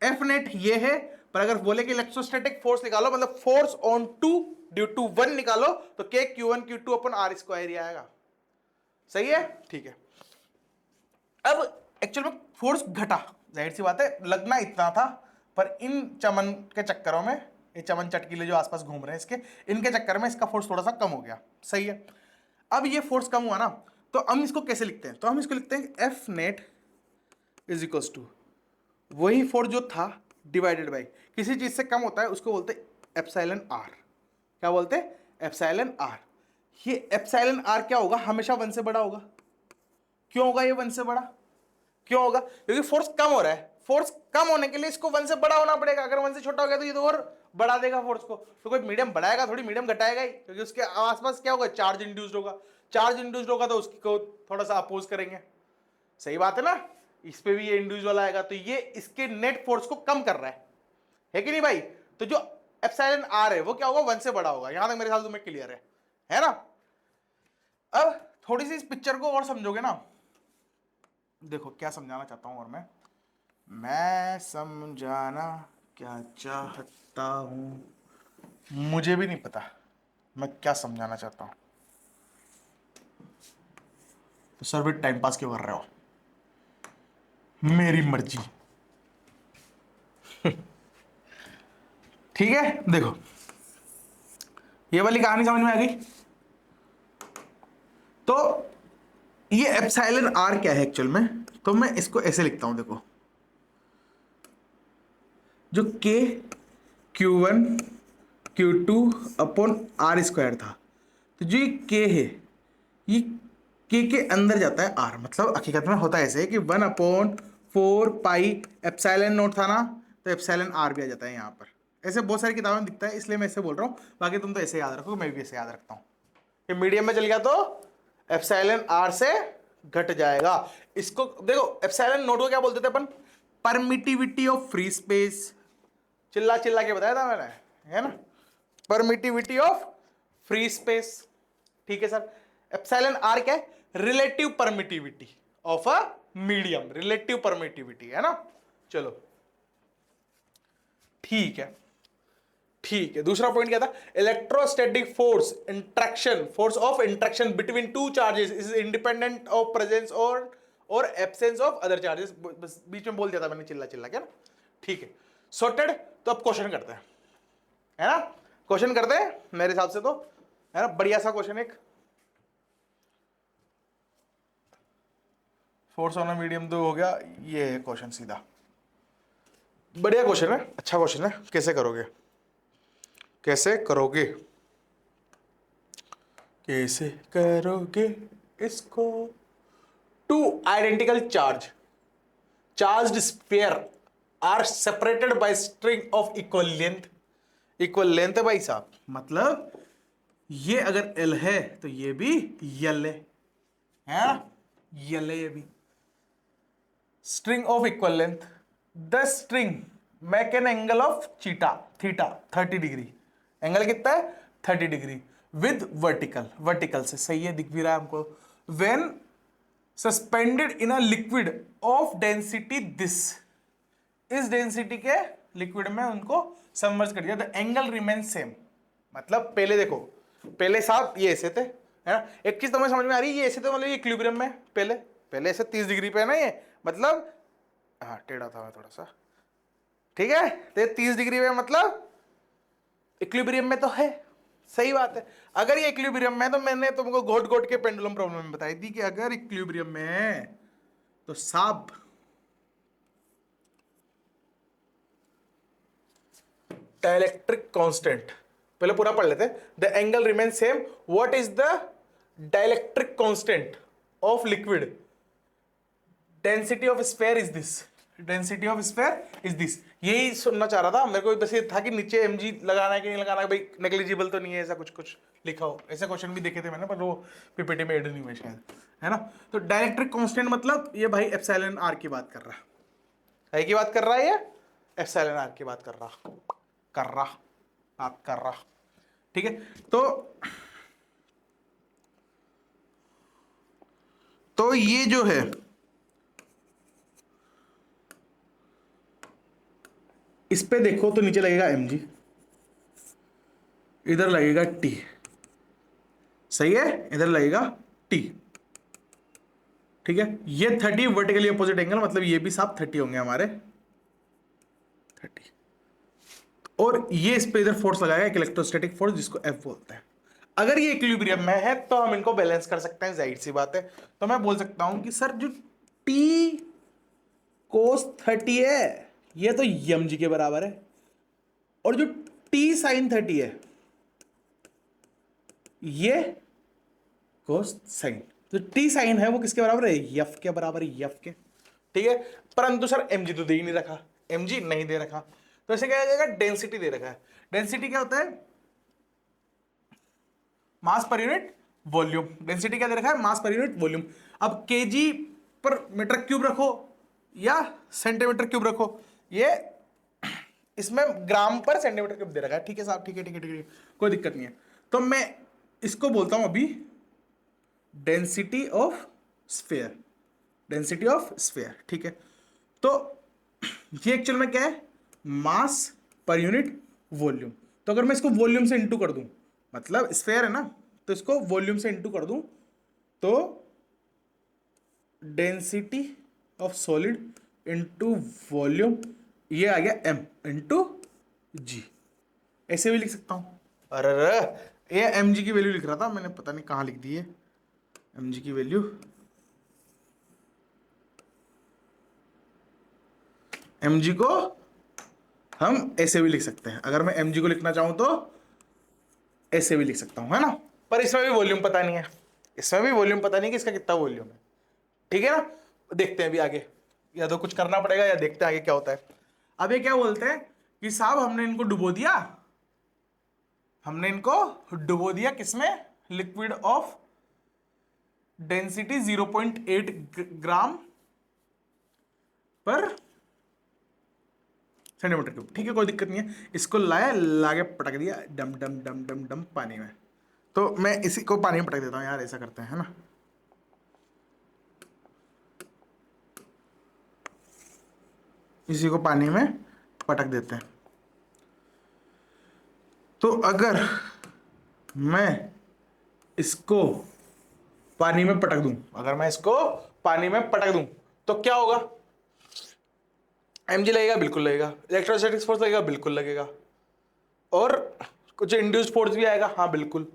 एफ नेट ये है। पर अगर बोले कि इलेक्ट्रोस्टैटिक फोर्स निकालो, मतलब फोर्स ऑन 2 ड्यू टू 1 निकालो, तो के Q1 Q2 upon are square ही आएगा, सही है। ठीक है। अब एक्चुअल में फोर्स घटा, जाहिर सी बात है, लगना इतना था, पर इन चमन के चक्करों में, ये चमन चटकीले जो आसपास घूम रहे हैं इसके, इनके चक्कर में इसका फोर्स थोड़ा सा कम हो गया, सही है। अब ये फोर्स कम हुआ ना, तो हम इसको कैसे लिखते हैं? तो हम इसको लिखते हैं F net is equals to वही फोर्स जो था डिवाइडेड बाई किसी चीज से कम होता है उसको बोलते हैं एप्सिलॉन आर। क्या बोलते हैं? Epsilon r. ये एप्सिलॉन आर क्या होगा? हमेशा 1 से बड़ा होगा। क्यों होगा ये 1 से बड़ा? क्यों होगा? क्योंकि फोर्स कम हो रहा है। फोर्स कम होने के लिए इसको 1 से बड़ा होना पड़ेगा। अगर 1 से छोटा हो गया तो ये तो और बढ़ा देगा फोर्स को। तो कोई मीडियम बढ़ाएगा थोड़ी, मीडियम घटाएगा ही, क्योंकि उसके आसपास क्या होगा? चार्ज इंड्यूस्ड होगा। चार्ज इंड्यूस्ड होगा तो उसको थोड़ा सा अपोज करेंगे, सही बात है ना। इस पे भी ये इंड्यूस वाला आएगा, तो ये इसके नेट फोर्स को कम कर रहा है कि नहीं भाई? तो जो एप्सिलॉन आर है वो क्या होगा? 1 से बड़ा होगा। यहां तक मेरे ख्याल तुम्हें क्लियर है ना। अब थोड़ी सी इस पिक्चर को और समझोगे ना, देखो क्या समझाना चाहता हूं। और मैं समझाना क्या चाहता हूं, मुझे भी नहीं पता मैं क्या समझाना चाहता हूं। तो सर फिर टाइम पास क्यों कर रहे हो? मेरी मर्जी। ठीक है, देखो ये वाली कहानी समझ में आ गई। तो ये एप्सिलॉन आर क्या है एक्चुअल में? तो मैं इसको ऐसे लिखता हूं, देखो जो के Q1 Q2 upon r square था, तो जो ये के है ये के अंदर जाता है आर। मतलब हकीकत में होता ऐसे है कि 1/4 पाई एप्सिलॉन नोट था ना, तो एप्सिलॉन आर भी आ जाता है यहाँ पर। ऐसे बहुत सारी किताबों में दिखता है, इसलिए मैं ऐसे बोल रहा हूँ। बाकी तुम तो ऐसे याद रखो, मैं भी ऐसे याद रखता हूँ कि मीडियम में चल गया तो एप्सिलॉन आर से घट जाएगा। इसको देखो, एप्सिलॉन नोट को क्या बोलते थे अपन? Permittivity of free space. चिल्ला चिल्ला के बताया था मैंने, है ना, परमिटिविटी ऑफ फ्री स्पेस। ठीक है सर। एप्सिलॉन आर क्या है? Relative permittivity of a medium, relative permittivity, है ना। चलो ठीक है, ठीक है। दूसरा पॉइंट क्या था? Electrostatic force interaction, force of interaction between two charges is independent of presence और एब्सेंस ऑफ अदर चार्जेस। बीच में बोल दिया था मैंने चिल्ला चिल्ला, क्या ना। ठीक है। सॉर्टेड। तो अब क्वेश्चन करते हैं, है ना, क्वेश्चन करते हैं मेरे हिसाब से तो, है ना, बढ़िया सा क्वेश्चन एक। फोर्स ऑन मीडियम तो हो गया, ये क्वेश्चन सीधा बढ़िया क्वेश्चन है, अच्छा क्वेश्चन है। कैसे करोगे, कैसे करोगे, कैसे करोगे इसको। Two identical charged sphere are separated by string of equal length. Equal length है भाई साहब, मतलब ये अगर एल है तो ये भी यल है ना, यल है ये भी। String of equal length, the string make an angle of theta 30 degree. Angle कितना है 30 डिग्री विद वर्टिकल से, सही है, दिख भी रहा है हमको। When suspended in a liquid of density this, इस डेंसिटी के लिक्विड में उनको सबमर्ज कर दिया, द एंगल रिमेन सेम। मतलब पहले देखो, पहले साहब ये ऐसे थे, है ना, एक चीज तुम्हें समझ में आ रही है, ये ऐसे थे मतलब ये इक्विलिब्रियम में, पहले ऐसे 30 डिग्री पे है ना ये, मतलब हाँ टेढ़ा था थोड़ा सा, ठीक है, तो ये 30 डिग्री पे मतलब इक्विलिब्रियम में तो है, सही बात है। अगर ये इक्विलिब्रियम में, तो मैंने तुमको घोट घोट के पेंडुलम प्रॉब्लम में बताई थी कि अगर इक्विलिब्रियम में है तो साहब डाइलेक्ट्रिक कांस्टेंट, पहले पूरा पढ़ लेते हैं। The angle remain same, what is the dielectric constant of liquid, density of sphere is this, density of sphere is this. यही सुनना चाह रहा था मेरे को, बस ये था कि नीचे mg लगाना है कि नहीं लगाना है, भाई नेग्लिजिबल तो नहीं है, ऐसा कुछ कुछ लिखा हो, ऐसे क्वेश्चन भी देखे थे मैंने, पर वो पीपीटी में एड नहीं हुए शायद, है ना। तो डाइलेक्ट्रिक कांस्टेंट मतलब ये भाई एप्सिलॉन आर की बात कर रहा है की बात कर रहा है, ये एप्सिलॉन आर की बात कर रहा, ठीक है। तो ये जो है इस पे देखो तो नीचे लगेगा mg, इधर लगेगा t, सही है, इधर लगेगा t, ठीक है। ये 30 वर्टिकली अपोजिट एंगल, मतलब ये भी साफ 30 होंगे हमारे 30, और ये इस पे इधर फोर्स लगाएगा, एक इलेक्ट्रोस्टैटिक फोर्स जिसको F बोलते हैं। अगर ये इक्विलिब्रियम में है तो हम इनको बैलेंस कर सकते हैं, जाहिर सी बात है। तो मैं बोल सकता हूं कि सर जो t cos 30 है ये तो mg के बराबर है, और जो t sin 30 है ये cos sin, तो t sin है वो किसके बराबर है, f के बराबर है, f के, ठीक है। परंतु सर mg तो दे ही नहीं रखा, mg नहीं दे रखा, तो ऐसे क्या जाएगा, डेंसिटी दे रखा है। डेंसिटी क्या होता है, मास पर यूनिट वॉल्यूम। डेंसिटी क्या दे रखा है, मास पर यूनिट वॉल्यूम। अब केजी पर मीटर क्यूब रखो या सेंटीमीटर क्यूब रखो, ये इसमें ग्राम पर सेंटीमीटर क्यूब दे रखा है, ठीक है साहब, ठीक है, कोई दिक्कत नहीं है। तो मैं इसको बोलता हूं अभी density of sphere, density of sphere, ठीक है। तो ये एक्चुअल में क्या है, मास पर यूनिट वॉल्यूम। तो अगर मैं इसको वॉल्यूम से इंटू कर दूं, मतलब स्फीयर है ना, तो इसको वॉल्यूम से इंटू कर दूं, तो density of solid into volume, ये आ गया m इंटू जी, ऐसे भी लिख सकता हूं। अरे ये mg की वैल्यू लिख रहा था मैंने, पता नहीं कहां लिख दी है mg की वैल्यू। mg को हम ऐसे भी लिख सकते हैं, अगर मैं mg को लिखना चाहूं तो ऐसे भी लिख सकता हूं, है ना। पर इसमें भी वॉल्यूम पता नहीं है, इसमें भी वॉल्यूम पता नहीं कि इसका कितना वॉल्यूम है, ठीक है ना। देखते हैं अभी आगे, या तो कुछ करना पड़ेगा या देखते हैं आगे क्या होता है। अब ये क्या बोलते हैं कि साहब हमने इनको डुबो दिया, किसमें, लिक्विड ऑफ डेंसिटी 0.8 ग्राम पर सेंटीमीटर क्यूब, ठीक है, कोई दिक्कत नहीं है। इसको लाके पटक दिया डम डम डम डम डम पानी में। तो मैं इसी को पानी में पटक देता हूं यार, ऐसा करते हैं, है ना। इसी को पानी में पटक देते हैं। तो अगर मैं इसको पानी में पटक दूं, तो क्या होगा, mg लगेगा, बिल्कुल लगेगा। इलेक्ट्रोस्टैटिक फोर्स लगेगा, बिल्कुल लगेगा। और कुछ इंड्यूस्ड फोर्स भी आएगा, हाँ बिल्कुल।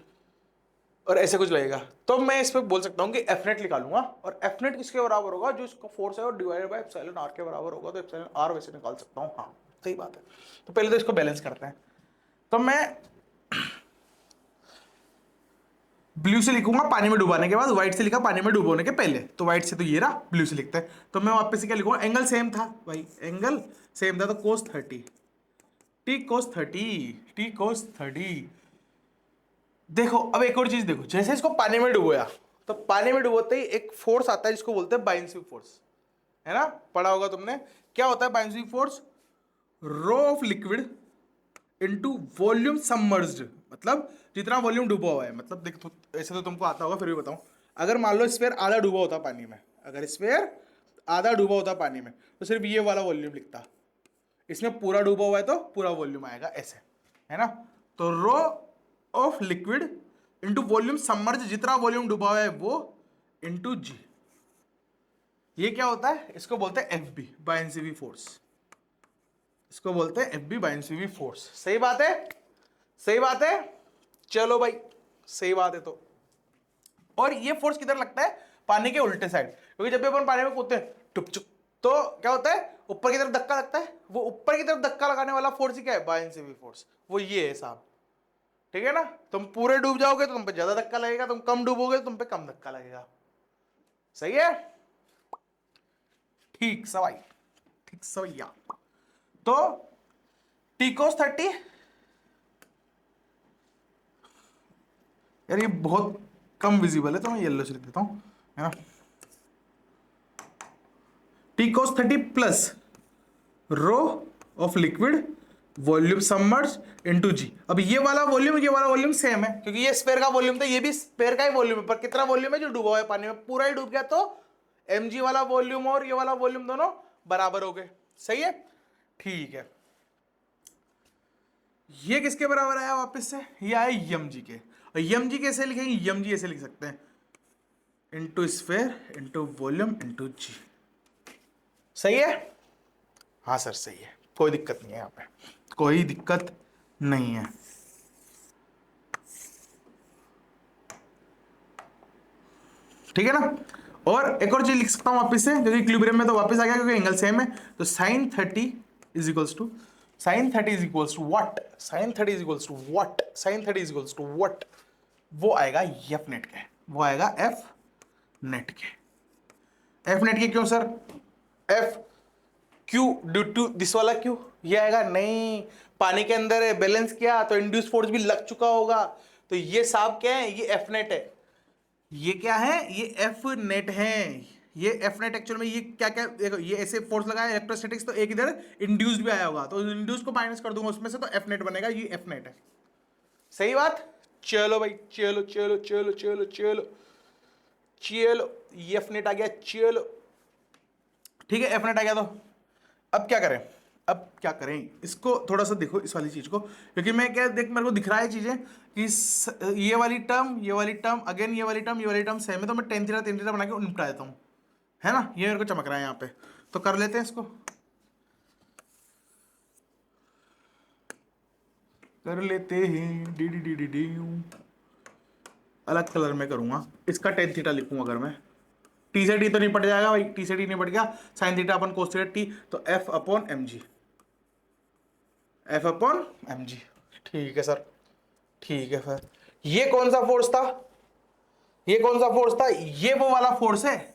और ऐसे कुछ लगेगा। तो मैं इस पे बोल सकता हूँ कि एफ नेट निकालूंगा, और एफ नेट किसके बराबर होगा, जो इसका फोर्स है वो डिवाइडेड बाय एप्सिलॉन आर के बराबर होगा। तो एप्सिलॉन आर वैसे निकाल सकता हूँ, हाँ सही बात है। तो पहले तो इसको बैलेंस करते हैं। तो मैं ब्लू से लिखूंगा पानी में डुबाने के बाद, व्हाइट से लिखा पानी में डुबोने के पहले। तो व्हाइट से तो ये रहा, ब्लू से लिखते हैं। तो मैं वापस से क्या लिखूंगा, एंगल सेम था भाई, एंगल सेम था, तो कोस 30, टी कोस 30, टी कोस 30। देखो अब एक और चीज देखो, जैसे इसको पानी में डुबोया, तो पानी में डुबोते ही एक फोर्स आता है जिसको बोलते हैं बाइंसिंग फोर्स, है ना, पढ़ा होगा तुमने। क्या होता है buoyancy force, rho of liquid into volume submerged, मतलब जितना वॉल्यूम डूबा हुआ है। मतलब देख तो, ऐसे तो तुमको आता होगा, फिर भी बताऊं। अगर मान लो स्फीयर आधा डूबा होता पानी में, अगर स्फीयर आधा डूबा होता पानी में, तो सिर्फ ये वाला वॉल्यूम लिखता। इसमें पूरा डूबा हुआ है तो पूरा वॉल्यूम आएगा ऐसे, है ना। तो rho of liquid into volume submerge, जितना वॉल्यूम डूबा हुआ है वो, इंटू जी। ये क्या होता है, इसको बोलते हैं एफ बी बाइंसिवी फोर्स। इसको बोलते हैं एफ बी बाइंसिवी फोर्स। सही बात है, सही बात है। चलो भाई, सही बात है। तो और ये फोर्स किधर लगता है, पानी के उल्टे साइड, क्योंकि जब भी अपन पानी में कूदते हैं टुप चुप, तो क्या होता है, ऊपर की तरफ धक्का लगता है। वो ऊपर की तरफ धक्का लगाने वाला फोर्स ही क्या है, बाइंसिवी फोर्स, वो ये है साहब। ठीक है ना। तुम पूरे डूब जाओगे तो तुम पे ज्यादा धक्का लगेगा, तुम कम डूबोगे तो तुम पे कम धक्का लगेगा। सही है, ठीक सवाई, ठीक सवैया। तो टीकोस 30, यार ये बहुत कम विजिबल है तो मैं येलो से लिख देता हूं, है ना। T cos 30 plus rho of liquid volume submerge into G. अब ये वाला वॉल्यूम सेम है, क्योंकि ये स्फीयर का वॉल्यूम था, ये भी स्फीयर का ही वॉल्यूम है, पर कितना वॉल्यूम है जो डूबा हुआ है पानी में, पूरा ही डूब गया। तो mg वाला वॉल्यूम और ये वाला वॉल्यूम दोनों बराबर हो गए। सही है, ठीक है। ये किसके बराबर आया वापस से, ये आया mg के। और mg कैसे लिखेंगे, mg ऐसे लिख सकते हैं, into sphere into volume into G. सही है, हाँ सर सही है, कोई दिक्कत नहीं है यहाँ पे, कोई दिक्कत नहीं है। ठीक है ना। और एक और चीज लिख सकता हूं वापस से, क्योंकि इक्विलिब्रियम में तो वापस आ गया, क्योंकि एंगल सेम है। तो sine 30 is equals to, sine 30 is equals to what, sine 30 is equals to what, sine 30 is equals to what, वो आएगा एफ नेट के, वो आएगा एफ नेट के। एफ नेट के क्यों sir, F Q due to this वाला Q, ये आएगा नहीं, पानी के अंदर है, बैलेंस किया तो इंड्यूस फोर्स भी लग चुका होगा। तो ये साहब क्या है, ये एफ नेट है। ये क्या है, ये एफ नेट है। ये एफ नेट एक्चुअल में ये क्या क्या, देखो ये ऐसे फोर्स लगाया इलेक्ट्रोस्टैटिक्स, तो एक इधर इंड्यूस्ड भी आया होगा, तो इंड्यूस को माइनस कर दूंगा उसमें से, तो एफ नेट बनेगा, ये एफ नेट है। सही बात। चलो भाई, चलो चलो चलो चलो चलो चलो, ये एफ नेट आ गया, चलो ठीक है, एफ नेट आ गया। तो अब क्या करें, अब क्या करें, इसको थोड़ा सा देखो इस वाली चीज को, क्योंकि मैं क्या देख, मेरे को दिख रहा है चीजें कि ये वाली टर्म, ये वाली टर्म, अगेन ये वाली टर्म, ये वाली टर्म सेम है, तो मैं टेन थीटा बना के निपटा देता हूँ, है ना। ये मेरे को चमक रहा है यहाँ पे, तो कर लेते हैं इसको, कर लेते हैं। D D D D D अलग कलर में करूंगा, इसका टेन थीटा लिखूंगा अगर मैं, टी से टी तो नहीं पड़ जाएगा भाई, टी से टी नहीं पड़ गया, साइन थीटा अपन कोस थीटा टी, तो F upon M G, F upon M G. ठीक है सर, ठीक है सर। ये कौन सा फोर्स था, ये कौन सा फोर्स था, ये वो वाला फोर्स है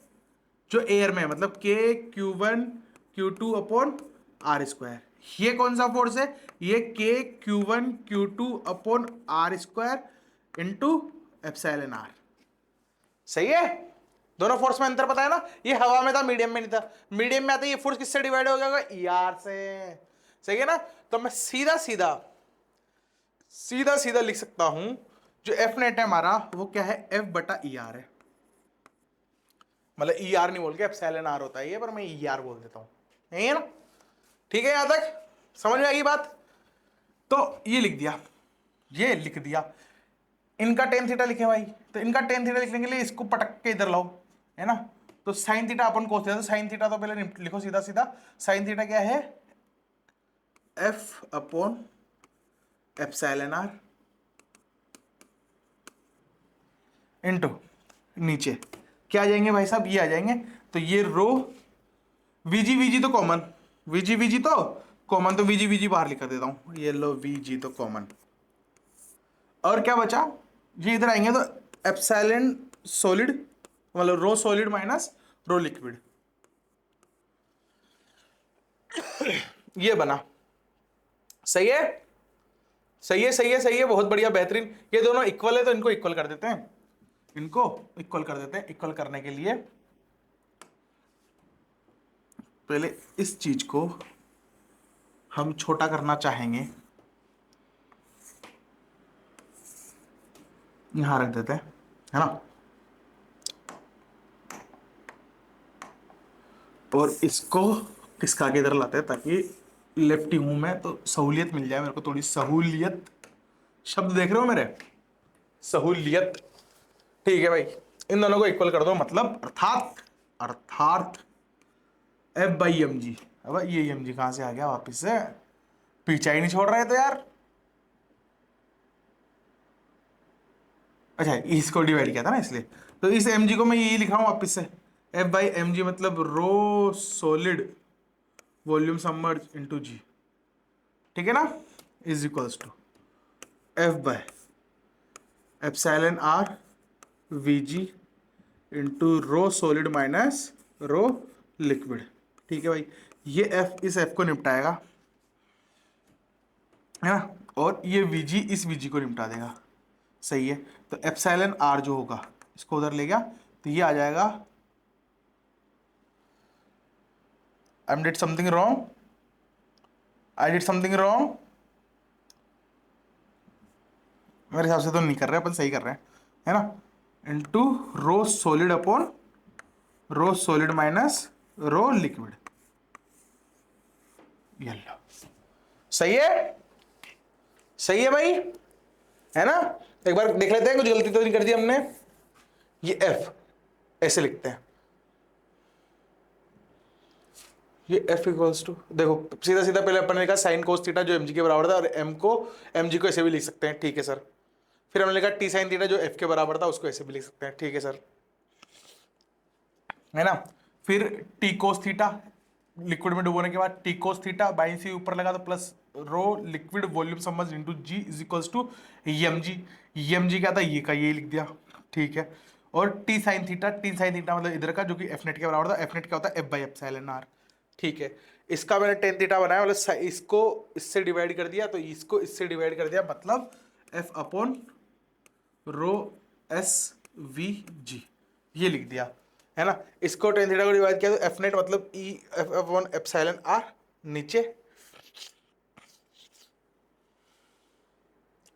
जो एयर में, मतलब के Q1 Q2 upon r square. ये कौन सा फोर्स है, ये के Q1 Q2 upon r square into epsilon r. सही है, दोनों फोर्स में अंतर पता है ना। ये हवा में था, मीडियम में नहीं था। मीडियम में आता है, ये फोर्स किससे डिवाइड हो जाएगा, ई आर से। सही है ना। तो मैं सीधा सीधा सीधा सीधा लिख सकता हूं, जो एफ नेट है हमारा, वो क्या है, एफ बटा ई आर है। मतलब ई आर नहीं बोल के एप्सिलॉन आर होता है ये, पर मैं ई आर बोल देता हूं, है ना। ठीक है, यहां तक समझ में आएगी बात। तो ये लिख दिया, ये लिख दिया। इनका टेन थीटा लिखे भाई, तो इनका टेन थीटा लिखने के लिए इसको पटक के इधर लाओ, है ना। तो साइन थीटा अपन कोस थीटा, तो साइन थीटा तो पहले लिखो सीधा सीधा, साइन थीटा क्या है, F upon epsilon r into नीचे क्या आ जाएंगे भाई साहब, ये आ जाएंगे। तो ये रो वीजी, वीजी तो कॉमन, वीजी वीजी तो कॉमन, तो वीजी वीजी बाहर लिख कर देता हूं, ये लो वीजी तो कॉमन। और क्या बचा, ये इधर आएंगे तो एप्सिलॉन सॉलिड, मतलब rho solid minus rho liquid, ये बना। सही है, सही है, सही है, सही है, बहुत बढ़िया, बेहतरीन। ये दोनों इक्वल है तो इनको इक्वल कर देते हैं, इनको इक्वल कर देते हैं। इक्वल करने के लिए पहले इस चीज को हम छोटा करना चाहेंगे, यहां रख देते हैं, है ना, और इसको इसका आगे इधर लाते हैं ताकि लेफ्टी हूं मैं तो सहूलियत मिल जाए मेरे को, थोड़ी सहूलियत, शब्द देख रहे हो मेरे, सहूलियत। ठीक है भाई, इन दोनों को इक्वल कर दो, मतलब अर्थात अर्थात एफ बाई एम जी। अब ये एम जी कहां से आ गया वापिस से, पीछा ही नहीं छोड़ रहे तो यार। अच्छा, इसको डिवाइड किया था ना इसलिए, तो इस एम जी को मैं यही लिखा हूं वापिस से, एफ बाई एम जी मतलब rho solid volume submerge into G, ठीक है ना, is equals to F by epsilon r V G into rho solid minus rho liquid. ठीक है भाई, ये एफ इस एफ को निपटाएगा, है ना, और ये वीजी इस वीजी को निपटा देगा। सही है, तो एप्सिलॉन आर जो होगा इसको उधर ले गया, तो ये आ जाएगा, I did something wrong, I did something wrong, मेरे हिसाब से तो नहीं कर रहे, अपन सही कर रहे हैं, है ना, into rho solid upon rho solid minus rho liquid. ये लो, सही है, सही है भाई, है ना। एक बार देख लेते हैं कुछ गलती तो नहीं कर दी हमने। ये एफ ऐसे लिखते हैं, ये एफ इक्वल्स टू, देखो सीधा सीधा पहले अपन ने लिखा साइन कोस थीटा जो एम जी के बराबर था, और एम जी को ऐसे भी लिख सकते हैं, ठीक है सर। फिर हमने लिखा टी साइन थीटा जो एफ के बराबर था, उसको ऐसे भी लिख सकते हैं, ठीक है सर, है ना। फिर टी कोस थीटा लिक्विड में डुबोने के बाद T cos theta by C ऊपर लगा तो प्लस रो लिक्विड वॉल्यूम समझ into G is equals to M G. M G क्या था, ये का ये लिख दिया, ठीक है। और टी साइन थीटा मतलब इधर का जो कि एफ नेट के बराबर था, एफ नेट क्या होता है, एफ बाई एप्सिलॉन आर, ठीक है। इसका मैंने टेन थीटा बनाया, मतलब इसको इससे डिवाइड कर दिया, तो इसको इससे डिवाइड कर दिया, मतलब F upon rho S V जी, ये लिख दिया, है ना। इसको टेन थीटा को डिवाइड किया तो एफ नेट मतलब E F upon epsilon r, नीचे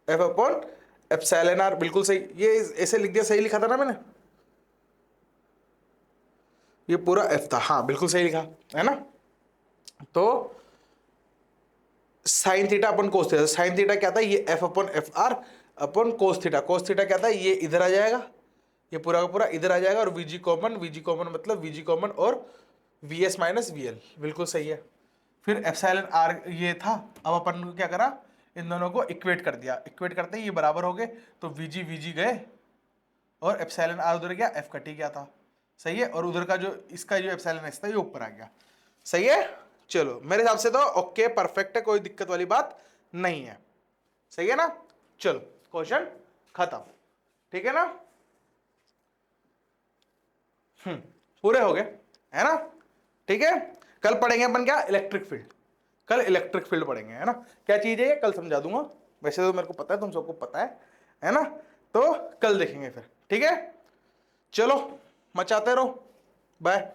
एफ अपॉन एप्सिलॉन आर, बिल्कुल सही, ये ऐसे लिख दिया, सही लिखा था ना मैंने, ये पूरा एफ था, हाँ बिल्कुल सही लिखा, है ना। तो साइन थीटा अपन कोस थीटा, साइन थीटा क्या था, ये एफ अपॉन एफ आर अपन कोस थीटा क्या था, ये इधर आ जाएगा, ये पूरा का पूरा इधर आ जाएगा, और वीजी कॉमन मतलब वीजी कॉमन और V S minus V L, बिल्कुल सही है। फिर एप्सिलॉन आर ये था, अब अपन को क्या करा, इन दोनों को इक्वेट कर दिया, इक्वेट करते ही ये बराबर हो गए, तो वीजी वीजी गए और एप्सिलॉन आर उधर गया, एफ कट ही गया था, सही है। और उधर का जो इसका जो एप्सिलॉन एस था ये ऊपर आ गया, सही है। चलो मेरे हिसाब से तो ओके, परफेक्ट है, कोई दिक्कत वाली बात नहीं है, सही है ना। चलो क्वेश्चन खत्म, ठीक है ना, पूरे हो गए, है ना, ठीक है। कल पढ़ेंगे अपन क्या, इलेक्ट्रिक फील्ड, कल इलेक्ट्रिक फील्ड पढ़ेंगे, है ना। क्या चीज है ये कल समझा दूंगा, वैसे तो मेरे को पता है, तुम सबको पता है ना, तो कल देखेंगे फिर, ठीक है। चलो मचाते रहो, बाय।